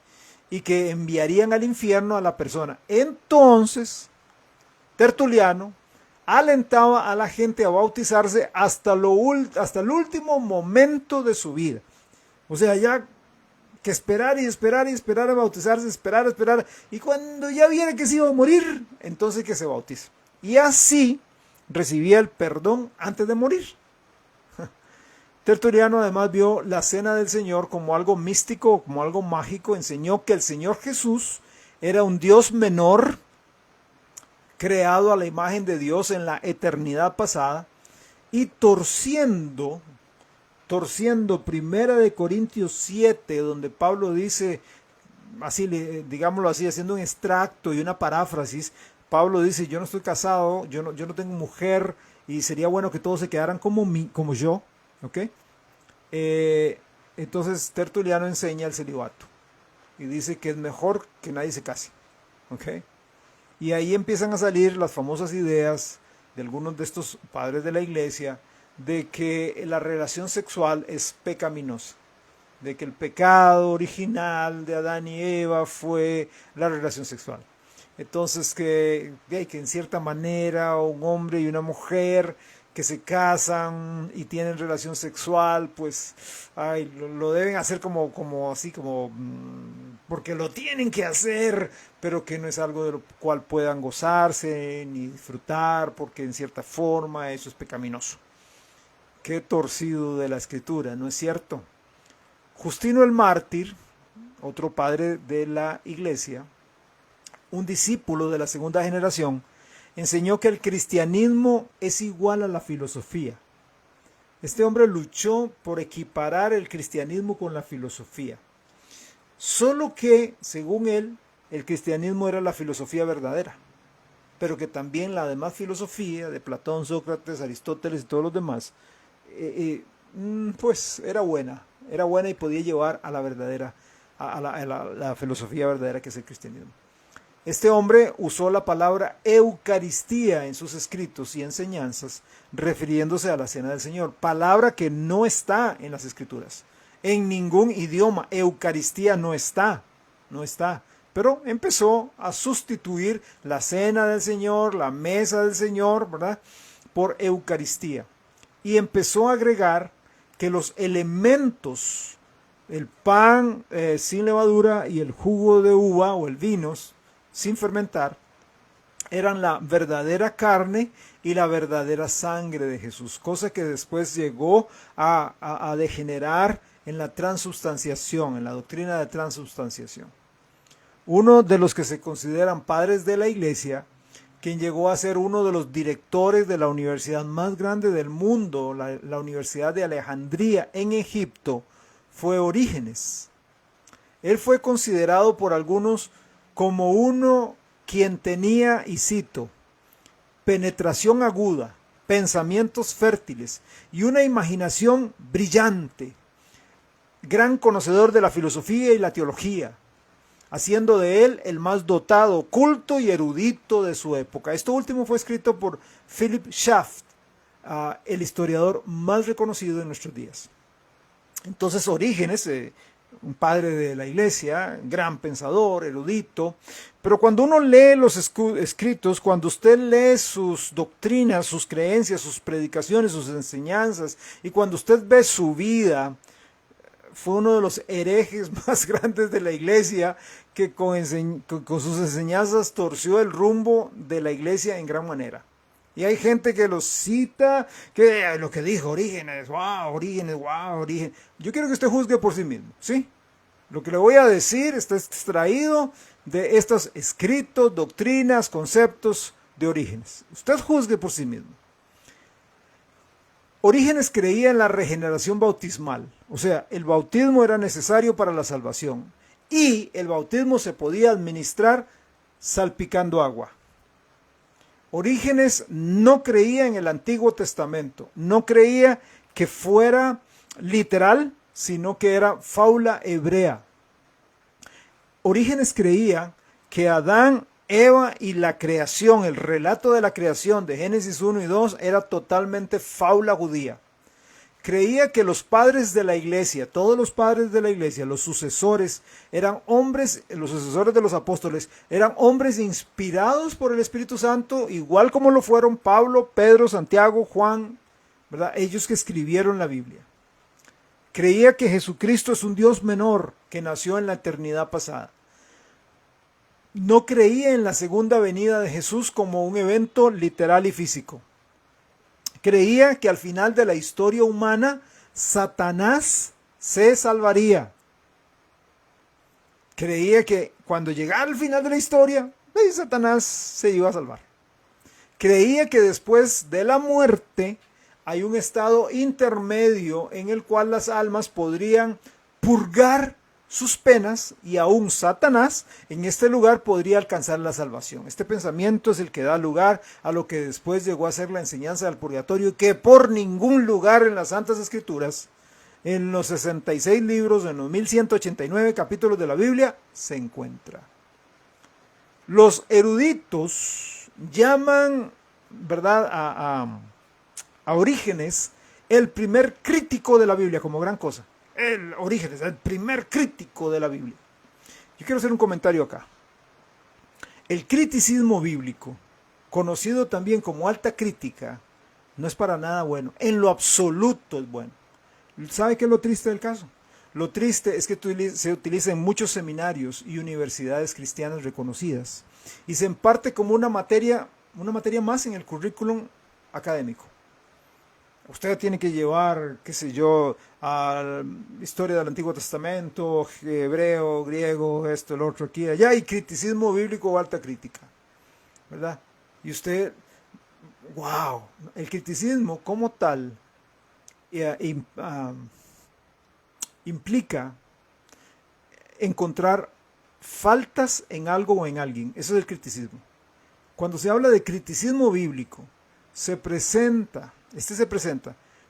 y que enviarían al infierno a la persona. Entonces, Tertuliano alentaba a la gente a bautizarse hasta el último momento de su vida. O sea, ya que esperar a bautizarse, esperar, y cuando ya viene que se iba a morir, entonces que se bautice. Y así recibía el perdón antes de morir. Tertuliano además vio la cena del Señor como algo místico, como algo mágico. Enseñó que el Señor Jesús era un Dios menor, creado a la imagen de Dios en la eternidad pasada, y torciendo Primera de Corintios 7, donde Pablo dice, así, digámoslo así, haciendo un extracto y una paráfrasis, Pablo dice, yo no estoy casado, yo no tengo mujer, y sería bueno que todos se quedaran como yo, ¿ok? Entonces Tertuliano enseña el celibato y dice que es mejor que nadie se case, ¿ok? Y ahí empiezan a salir las famosas ideas de algunos de estos padres de la iglesia de que la relación sexual es pecaminosa, de que el pecado original de Adán y Eva fue la relación sexual. Entonces que en cierta manera un hombre y una mujer que se casan y tienen relación sexual, pues ay, lo deben hacer como así, como porque lo tienen que hacer, pero que no es algo de lo cual puedan gozarse ni disfrutar, porque en cierta forma eso es pecaminoso. Qué torcido de la escritura, ¿no es cierto? Justino el Mártir, otro padre de la iglesia, un discípulo de la segunda generación, enseñó que el cristianismo es igual a la filosofía. Este hombre luchó por equiparar el cristianismo con la filosofía. Solo que, según él, el cristianismo era la filosofía verdadera, pero que también la demás filosofía de Platón, Sócrates, Aristóteles y todos los demás, pues era buena y podía llevar a la verdadera, la filosofía verdadera que es el cristianismo. Este hombre usó la palabra Eucaristía en sus escritos y enseñanzas, refiriéndose a la Cena del Señor, palabra que no está en las escrituras. En ningún idioma Eucaristía no está, pero empezó a sustituir la Cena del Señor, la Mesa del Señor, ¿verdad?, por Eucaristía. Y empezó a agregar que los elementos, el pan sin levadura y el jugo de uva o el vino sin fermentar, eran la verdadera carne y la verdadera sangre de Jesús, cosa que después llegó a degenerar en la transubstanciación, en la doctrina de transubstanciación. Uno de los que se consideran padres de la iglesia, quien llegó a ser uno de los directores de la universidad más grande del mundo, la Universidad de Alejandría en Egipto, fue Orígenes. Él fue considerado por algunos como uno quien tenía, y cito, penetración aguda, pensamientos fértiles y una imaginación brillante, gran conocedor de la filosofía y la teología, haciendo de él el más dotado, culto y erudito de su época. Esto último fue escrito por Philip Schaff, el historiador más reconocido de nuestros días. Entonces Orígenes, un padre de la iglesia, gran pensador, erudito, pero cuando uno lee los escritos, cuando usted lee sus doctrinas, sus creencias, sus predicaciones, sus enseñanzas, y cuando usted ve su vida, fue uno de los herejes más grandes de la iglesia, que con sus enseñanzas torció el rumbo de la iglesia en gran manera. Y hay gente que lo cita, que lo que dijo Orígenes, wow, Orígenes, wow, Orígenes. Yo quiero que usted juzgue por sí mismo, ¿sí? Lo que le voy a decir está extraído de estos escritos, doctrinas, conceptos de Orígenes. Usted juzgue por sí mismo. Orígenes creía en la regeneración bautismal, o sea, el bautismo era necesario para la salvación y el bautismo se podía administrar salpicando agua. Orígenes no creía en el Antiguo Testamento, no creía que fuera literal, sino que era fábula hebrea. Orígenes creía que Adán, Eva y la creación, el relato de la creación de Génesis 1 y 2 era totalmente fábula judía. Creía que los padres de la iglesia, todos los padres de la iglesia, los sucesores, eran hombres, los sucesores de los apóstoles, eran hombres inspirados por el Espíritu Santo, igual como lo fueron Pablo, Pedro, Santiago, Juan, ¿verdad? Ellos que escribieron la Biblia. Creía que Jesucristo es un Dios menor que nació en la eternidad pasada. No creía en la segunda venida de Jesús como un evento literal y físico. Creía que al final de la historia humana, Satanás se salvaría. Creía que cuando llegara al final de la historia, Satanás se iba a salvar. Creía que después de la muerte hay un estado intermedio en el cual las almas podrían purgar sus penas y aún Satanás en este lugar podría alcanzar la salvación. Este pensamiento es el que da lugar a lo que después llegó a ser la enseñanza del purgatorio y que por ningún lugar en las Santas Escrituras, en los 66 libros, en los 1189 capítulos de la Biblia, se encuentra. Los eruditos llaman, ¿verdad?, a Orígenes el primer crítico de la Biblia, como gran cosa. El Orígenes, el primer crítico de la Biblia. Yo quiero hacer un comentario acá. El criticismo bíblico, conocido también como alta crítica, No es para nada bueno. En lo absoluto es bueno. ¿Sabe qué es lo triste del caso? Lo triste es que se utiliza en muchos seminarios y universidades cristianas reconocidas y se imparte como una materia más en el currículum académico. Usted tiene que llevar, qué sé yo, a historia del Antiguo Testamento, hebreo, griego, esto, el otro, aquí, allá, y criticismo bíblico o alta crítica, ¿verdad? Y usted, wow, el criticismo como tal implica encontrar faltas en algo o en alguien. Eso es el criticismo. Cuando se habla de criticismo bíblico, se presenta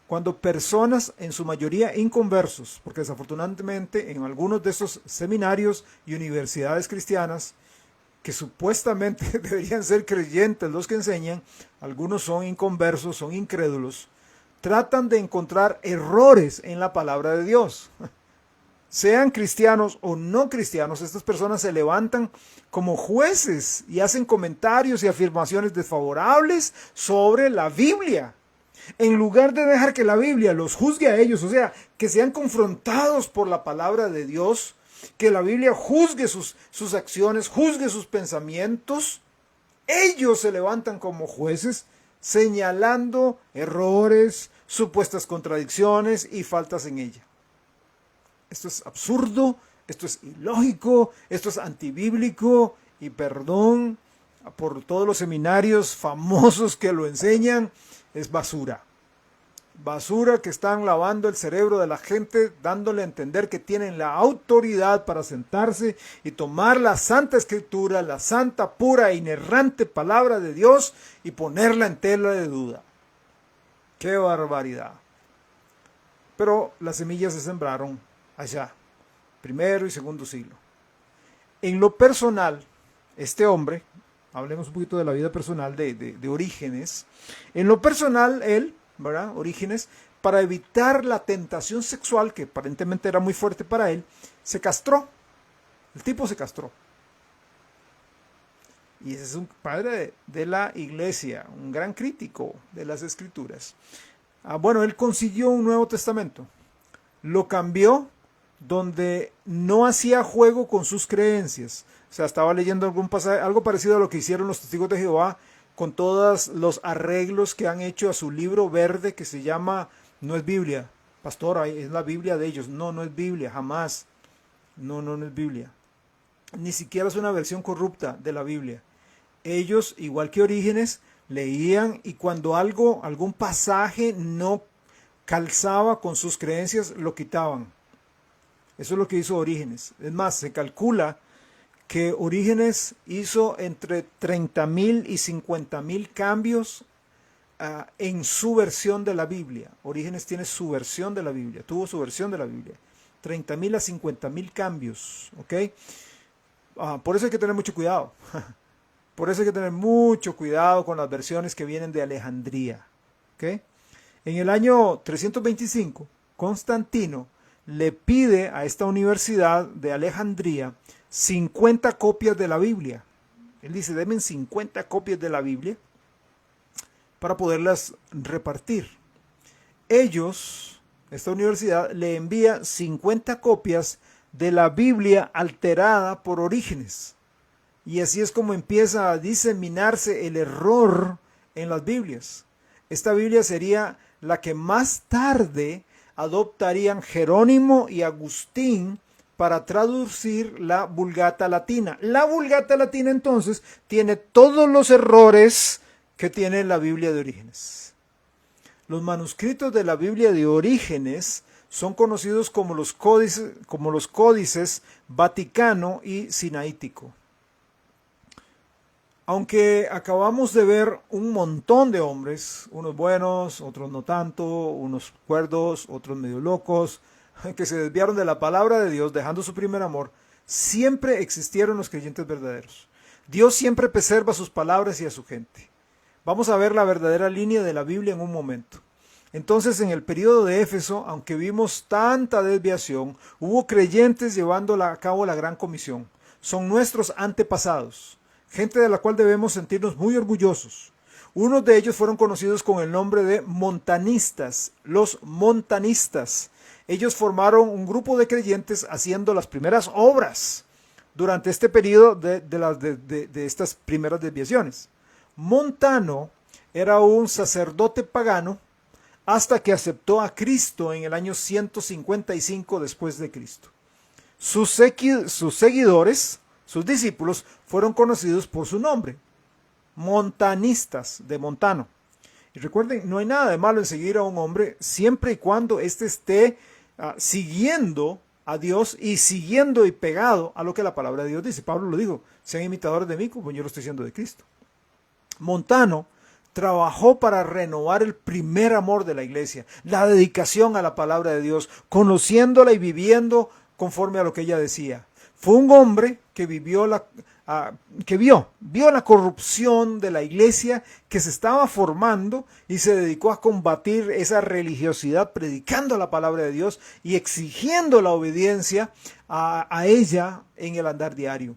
cuando personas, en su mayoría inconversos, porque desafortunadamente en algunos de estos seminarios y universidades cristianas, que supuestamente deberían ser creyentes los que enseñan, algunos son inconversos, son incrédulos, tratan de encontrar errores en la palabra de Dios. Sean cristianos o no cristianos, estas personas se levantan como jueces y hacen comentarios y afirmaciones desfavorables sobre la Biblia. En lugar de dejar que la Biblia los juzgue a ellos, o sea, que sean confrontados por la palabra de Dios, que la Biblia juzgue sus acciones, juzgue sus pensamientos, ellos se levantan como jueces señalando errores, supuestas contradicciones y faltas en ella. Esto es absurdo, esto es ilógico, esto es antibíblico y perdón por todos los seminarios famosos que lo enseñan, es basura. Basura que están lavando el cerebro de la gente, dándole a entender que tienen la autoridad para sentarse y tomar la Santa Escritura, la santa, pura e inerrante palabra de Dios y ponerla en tela de duda. ¡Qué barbaridad! Pero las semillas se sembraron allá, primero y segundo siglo. En lo personal, este hombre, hablemos un poquito de la vida personal de Orígenes, en lo personal él, ¿verdad? Orígenes, para evitar la tentación sexual, que aparentemente era muy fuerte para él, se castró. El tipo se castró. Y ese es un padre de la iglesia, un gran crítico de las escrituras. Bueno, él consiguió un Nuevo Testamento. Lo cambió donde no hacía juego con sus creencias. O sea, estaba leyendo algún pasaje, algo parecido a lo que hicieron los testigos de Jehová con todos los arreglos que han hecho a su libro verde que se llama, no es Biblia, pastora, es la Biblia de ellos. No, no es Biblia, jamás. No es Biblia. Ni siquiera es una versión corrupta de la Biblia. Ellos, igual que Orígenes, leían y cuando algún pasaje no calzaba con sus creencias, lo quitaban. Eso es lo que hizo Orígenes. Es más, se calcula que Orígenes hizo entre 30,000 y 50,000 cambios en su versión de la Biblia. Orígenes tiene su versión de la Biblia, tuvo su versión de la Biblia. 30,000 a 50,000 cambios, ¿ok? Por eso hay que tener mucho cuidado. Por eso hay que tener mucho cuidado con las versiones que vienen de Alejandría, ¿ok? En el año 325, Constantino le pide a esta universidad de Alejandría 50 copias de la Biblia. Él dice, denme 50 copias de la Biblia para poderlas repartir. Ellos, esta universidad, le envía 50 copias de la Biblia alterada por Orígenes. Y así es como empieza a diseminarse el error en las Biblias. Esta Biblia sería la que más tarde adoptarían Jerónimo y Agustín para traducir la Vulgata Latina. La Vulgata Latina entonces tiene todos los errores que tiene la Biblia de Orígenes. Los manuscritos de la Biblia de Orígenes son conocidos como los códices Vaticano y Sinaítico. Aunque acabamos de ver un montón de hombres, unos buenos, otros no tanto, unos cuerdos, otros medio locos, que se desviaron de la palabra de Dios dejando su primer amor, siempre existieron los creyentes verdaderos. Dios siempre preserva sus palabras y a su gente. Vamos a ver la verdadera línea de la Biblia en un momento. Entonces, en el periodo de Éfeso, aunque vimos tanta desviación, hubo creyentes llevando a cabo la gran comisión. Son nuestros antepasados, gente de la cual debemos sentirnos muy orgullosos. Unos de ellos fueron conocidos con el nombre de montanistas, los montanistas. Ellos formaron un grupo de creyentes haciendo las primeras obras durante este periodo de estas primeras desviaciones. Montano era un sacerdote pagano hasta que aceptó a Cristo en el año 155 después de Cristo. Sus seguidores, sus discípulos, fueron conocidos por su nombre, montanistas de Montano. Y recuerden, no hay nada de malo en seguir a un hombre siempre y cuando éste esté siguiendo a Dios y siguiendo y pegado a lo que la palabra de Dios dice. Pablo lo dijo, sean imitadores de mí como yo lo estoy siendo de Cristo. Montano trabajó para renovar el primer amor de la iglesia, la dedicación a la palabra de Dios, conociéndola y viviendo conforme a lo que ella decía. Fue un hombre que vio la corrupción de la iglesia que se estaba formando y se dedicó a combatir esa religiosidad predicando la palabra de Dios y exigiendo la obediencia a ella en el andar diario.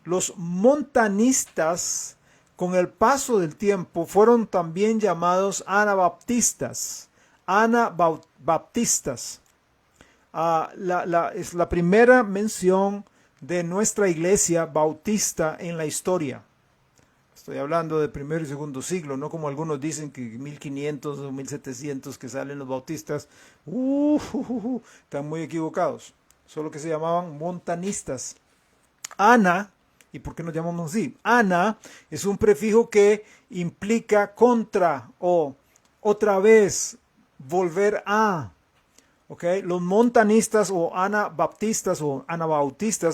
Los montanistas, con el paso del tiempo, fueron también llamados anabaptistas. Anabaptistas. Es la primera mención de nuestra iglesia bautista en la historia. Estoy hablando de primero y segundo siglo, no como algunos dicen que 1500 o 1700 que salen los bautistas. Están muy equivocados. Solo que se llamaban montanistas. Ana, ¿y por qué nos llamamos así? Ana es un prefijo que implica contra o otra vez, volver a. Okay. Los montanistas o anabautistas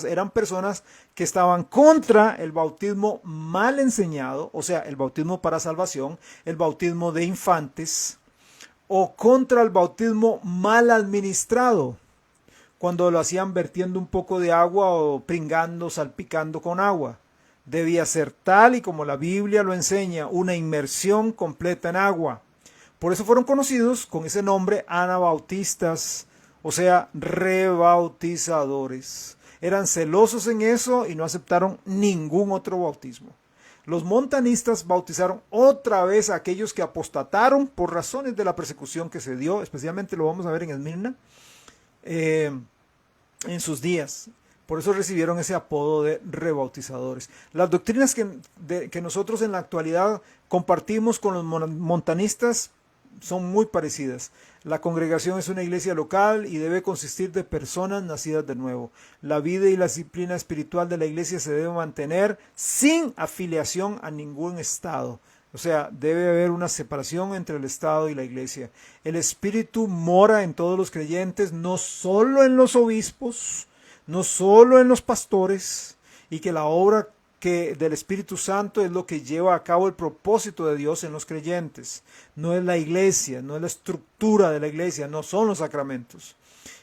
eran personas que estaban contra el bautismo mal enseñado, o sea, el bautismo para salvación, el bautismo de infantes, o contra el bautismo mal administrado, cuando lo hacían vertiendo un poco de agua o pringando, salpicando con agua. Debía ser tal y como la Biblia lo enseña, una inmersión completa en agua. Por eso fueron conocidos con ese nombre anabautistas, o sea, rebautizadores. Eran celosos en eso y no aceptaron ningún otro bautismo. Los montanistas bautizaron otra vez a aquellos que apostataron por razones de la persecución que se dio, especialmente lo vamos a ver en Esmirna, en sus días. Por eso recibieron ese apodo de rebautizadores. Las doctrinas que nosotros en la actualidad compartimos con los montanistas son muy parecidas. La congregación es una iglesia local y debe consistir de personas nacidas de nuevo. La vida y la disciplina espiritual de la iglesia se debe mantener sin afiliación a ningún estado. O sea, debe haber una separación entre el estado y la iglesia. El Espíritu mora en todos los creyentes, no solo en los obispos, no solo en los pastores, y que la obra del Espíritu Santo es lo que lleva a cabo el propósito de Dios en los creyentes. No es la iglesia, no es la estructura de la iglesia, no son los sacramentos.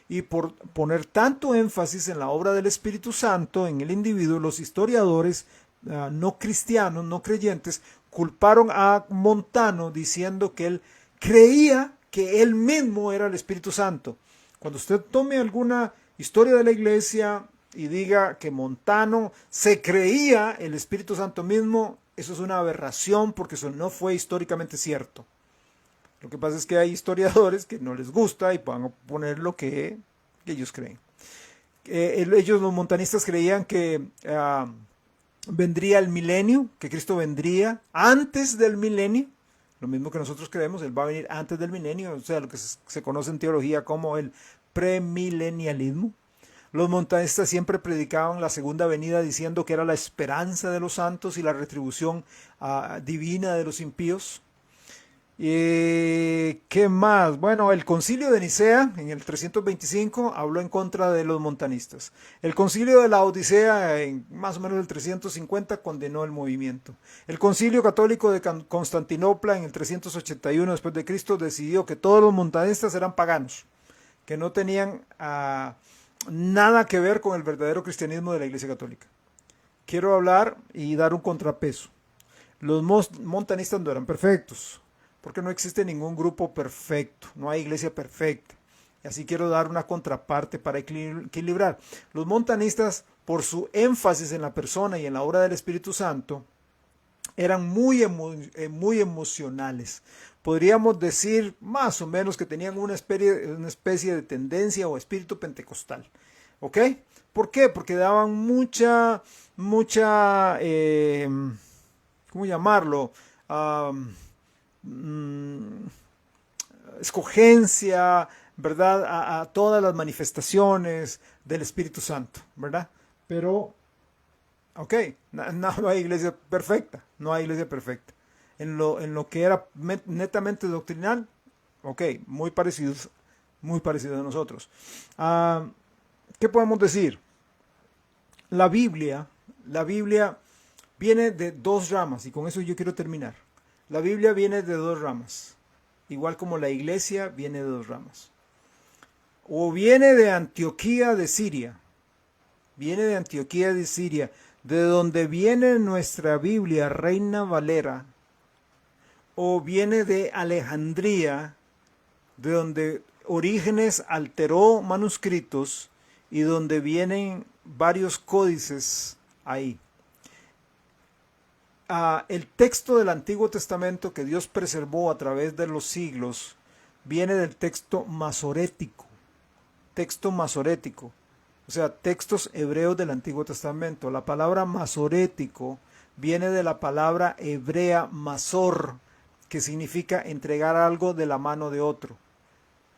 Y por poner tanto énfasis en la obra del Espíritu Santo en el individuo, los historiadores no cristianos, no creyentes, culparon a Montano diciendo que él creía que él mismo era el Espíritu Santo. Cuando usted tome alguna historia de la iglesia y diga que Montano se creía el Espíritu Santo mismo, eso es una aberración porque eso no fue históricamente cierto. Lo que pasa es que hay historiadores que no les gusta y van a poner lo que ellos creen. Ellos, los montanistas, creían que vendría el milenio, que Cristo vendría antes del milenio, lo mismo que nosotros creemos, Él va a venir antes del milenio, o sea, lo que se conoce en teología como el premilenialismo. Los montanistas siempre predicaban la segunda venida diciendo que era la esperanza de los santos y la retribución divina de los impíos. ¿Qué más? Bueno, el concilio de Nicea en el 325 habló en contra de los montanistas. El concilio de la Odisea en más o menos el 350 condenó el movimiento. El concilio católico de Constantinopla en el 381 después de Cristo decidió que todos los montanistas eran paganos, que no tenían nada que ver con el verdadero cristianismo de la Iglesia Católica. Quiero hablar y dar un contrapeso. Los montanistas no eran perfectos, porque no existe ningún grupo perfecto, no hay iglesia perfecta. Y así quiero dar una contraparte para equilibrar. Los montanistas, por su énfasis en la persona y en la obra del Espíritu Santo, eran muy emocionales. Podríamos decir más o menos que tenían una especie de tendencia o espíritu pentecostal. ¿Ok? ¿Por qué? Porque daban mucha, ¿cómo llamarlo? Mm, Escogencia, ¿verdad? A todas las manifestaciones del Espíritu Santo, ¿verdad? Pero, ok, no hay iglesia perfecta, no hay iglesia perfecta. En lo que era netamente doctrinal, ok, muy parecidos a nosotros. ¿Qué podemos decir? La Biblia viene de dos ramas, y con eso yo quiero terminar. La Biblia viene de dos ramas, igual como la iglesia viene de dos ramas. O viene de Antioquía de Siria, de donde viene nuestra Biblia, Reina Valera, o viene de Alejandría, de donde Orígenes alteró manuscritos y donde vienen varios códices ahí. El texto del Antiguo Testamento que Dios preservó a través de los siglos viene del texto masorético, o sea, textos hebreos del Antiguo Testamento. La palabra masorético viene de la palabra hebrea masor, que significa entregar algo de la mano de otro.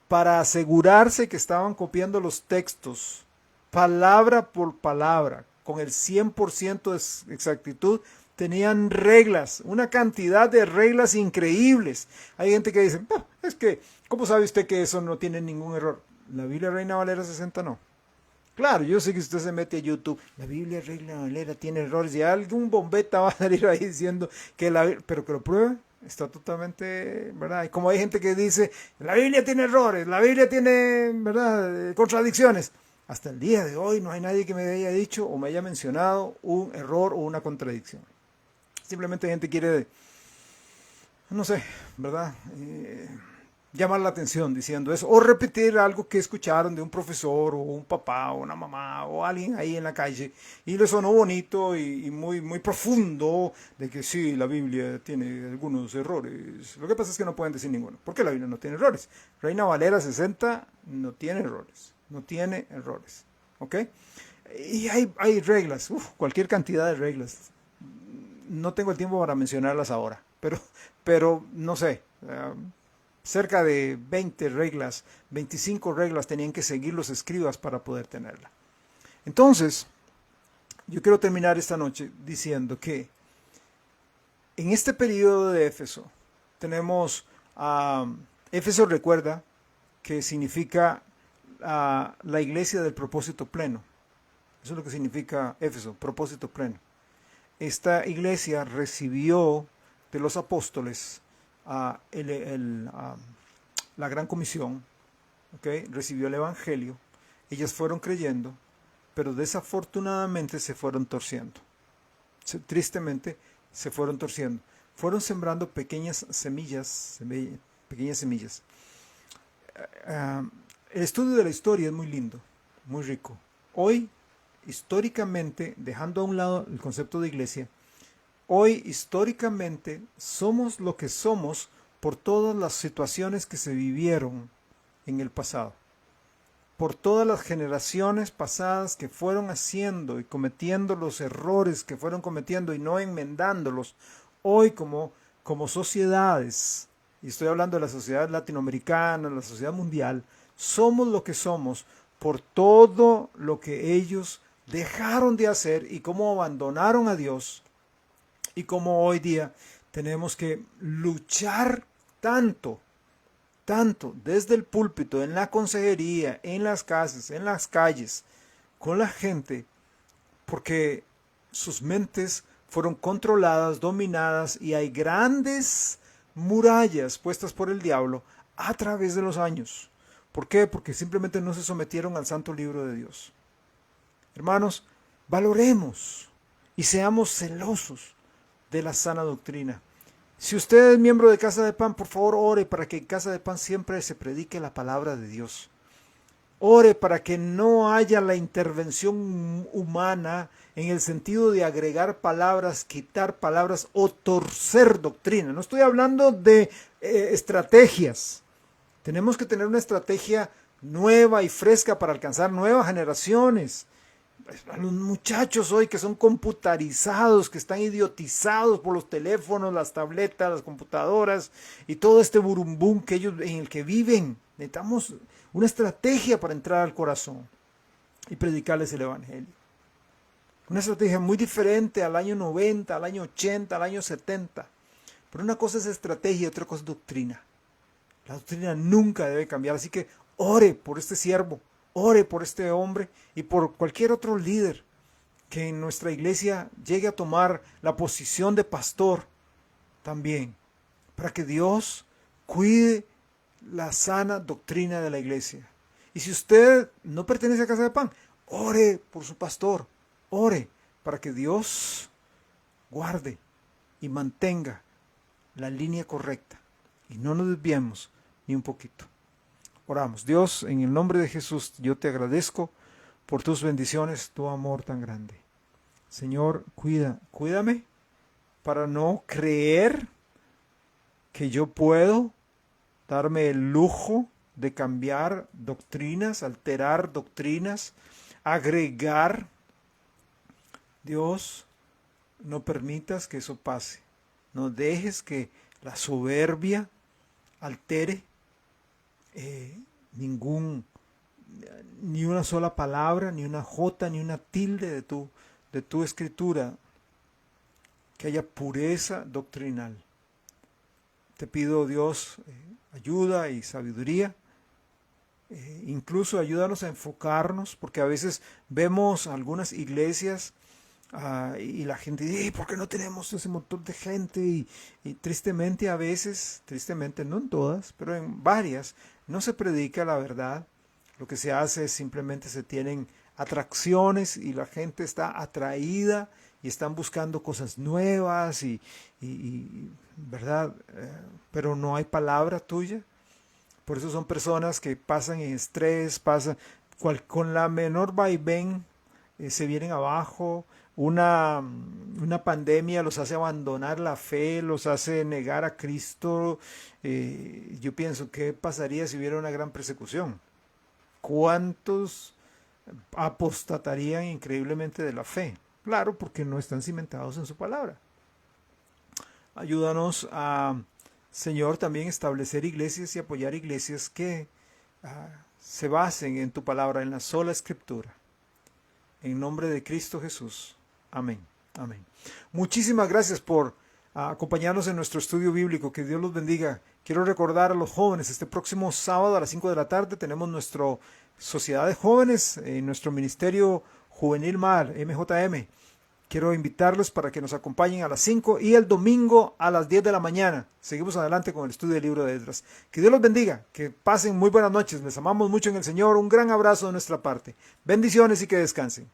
Para asegurarse que estaban copiando los textos, palabra por palabra, con el 100% de exactitud, tenían reglas, una cantidad de reglas increíbles. Hay gente que dice, es que, ¿cómo sabe usted que eso no tiene ningún error? La Biblia Reina Valera 60 no. Claro, yo sé que usted se mete a YouTube, la Biblia Reina Valera tiene errores y algún bombeta va a salir ahí diciendo que pero que lo pruebe. Está totalmente, ¿verdad? Y como hay gente que dice, la Biblia tiene errores, la Biblia tiene, ¿verdad?, contradicciones. Hasta el día de hoy no hay nadie que me haya dicho o me haya mencionado un error o una contradicción. Simplemente gente quiere, no sé, ¿verdad?, llamar la atención diciendo eso, o repetir algo que escucharon de un profesor o un papá o una mamá o alguien ahí en la calle y le sonó bonito y muy profundo de que sí, la Biblia tiene algunos errores. Lo que pasa es que no pueden decir ninguno, porque la Biblia no tiene errores. Reina Valera 60 no tiene errores, ¿ok? Y hay reglas, cualquier cantidad de reglas. No tengo el tiempo para mencionarlas ahora, pero no sé, cerca de 20 reglas, 25 reglas tenían que seguir los escribas para poder tenerla. Entonces, yo quiero terminar esta noche diciendo que en este periodo de Éfeso tenemos, Éfeso, recuerda que significa la iglesia del propósito pleno. Eso es lo que significa Éfeso, propósito pleno. Esta iglesia recibió de los apóstoles la gran comisión, ¿okay? Recibió el evangelio, ellas fueron creyendo, pero desafortunadamente se fueron torciendo. Tristemente se fueron torciendo. Fueron sembrando pequeñas semillas. El estudio de la historia es muy lindo, muy rico. Hoy, históricamente, dejando a un lado el concepto de iglesia, hoy históricamente somos lo que somos por todas las situaciones que se vivieron en el pasado, por todas las generaciones pasadas que fueron haciendo y cometiendo los errores que fueron cometiendo y no enmendándolos. Hoy como sociedades, y estoy hablando de la sociedad latinoamericana, la sociedad mundial, somos lo que somos por todo lo que ellos dejaron de hacer y cómo abandonaron a Dios, y cómo hoy día tenemos que luchar tanto desde el púlpito, en la consejería, en las casas, en las calles, con la gente, porque sus mentes fueron controladas, dominadas, y hay grandes murallas puestas por el diablo a través de los años. ¿Por qué? Porque simplemente no se sometieron al santo libro de Dios. Hermanos, valoremos y seamos celosos de la sana doctrina. Si usted es miembro de Casa de Pan, por favor ore para que en Casa de Pan siempre se predique la palabra de Dios. Ore para que no haya la intervención humana en el sentido de agregar palabras, quitar palabras o torcer doctrina. No estoy hablando de estrategias. Tenemos que tener una estrategia nueva y fresca para alcanzar nuevas generaciones. A los muchachos hoy que son computarizados, que están idiotizados por los teléfonos, las tabletas, las computadoras y todo este burumbum que ellos, en el que viven. Necesitamos una estrategia para entrar al corazón y predicarles el evangelio. Una estrategia muy diferente al año 90, al año 80, al año 70. Pero una cosa es estrategia y otra cosa es doctrina. La doctrina nunca debe cambiar, así que ore por este siervo, ore por este hombre y por cualquier otro líder que en nuestra iglesia llegue a tomar la posición de pastor también, para que Dios cuide la sana doctrina de la iglesia. Y si usted no pertenece a Casa de Pan, ore por su pastor, ore para que Dios guarde y mantenga la línea correcta y no nos desviemos ni un poquito. Oramos. Dios, en el nombre de Jesús, yo te agradezco por tus bendiciones, tu amor tan grande. Señor, cuídame para no creer que yo puedo darme el lujo de cambiar doctrinas, alterar doctrinas, agregar. Dios, no permitas que eso pase. No dejes que la soberbia altere ni una sola palabra, ni una jota, ni una tilde de tu escritura, que haya pureza doctrinal. Te pido, Dios, ayuda y sabiduría, incluso ayúdanos a enfocarnos, porque a veces vemos algunas iglesias y la gente dice, ¿por qué no tenemos ese montón de gente? Y tristemente a veces, tristemente no en todas, pero en varias, no se predica la verdad. Lo que se hace es simplemente se tienen atracciones y la gente está atraída y están buscando cosas nuevas y ¿verdad? Pero no hay palabra tuya. Por eso son personas que pasan en estrés, con la menor vaivén, se vienen abajo. Una pandemia los hace abandonar la fe, los hace negar a Cristo. Yo pienso, ¿qué pasaría si hubiera una gran persecución? ¿Cuántos apostatarían increíblemente de la fe? Claro, porque no están cimentados en su palabra. Ayúdanos a, Señor, también establecer iglesias y apoyar iglesias que se basen en tu palabra, en la sola escritura. En nombre de Cristo Jesús. Amén. Amén. Muchísimas gracias por acompañarnos en nuestro estudio bíblico. Que Dios los bendiga. Quiero recordar a los jóvenes, este próximo sábado a las 5 de la tarde tenemos nuestra Sociedad de Jóvenes, nuestro Ministerio Juvenil MAR, MJM. Quiero invitarlos para que nos acompañen a las 5 y el domingo a las 10 de la mañana. Seguimos adelante con el estudio del libro de Esdras. Que Dios los bendiga, que pasen muy buenas noches. Les amamos mucho en el Señor. Un gran abrazo de nuestra parte. Bendiciones y que descansen.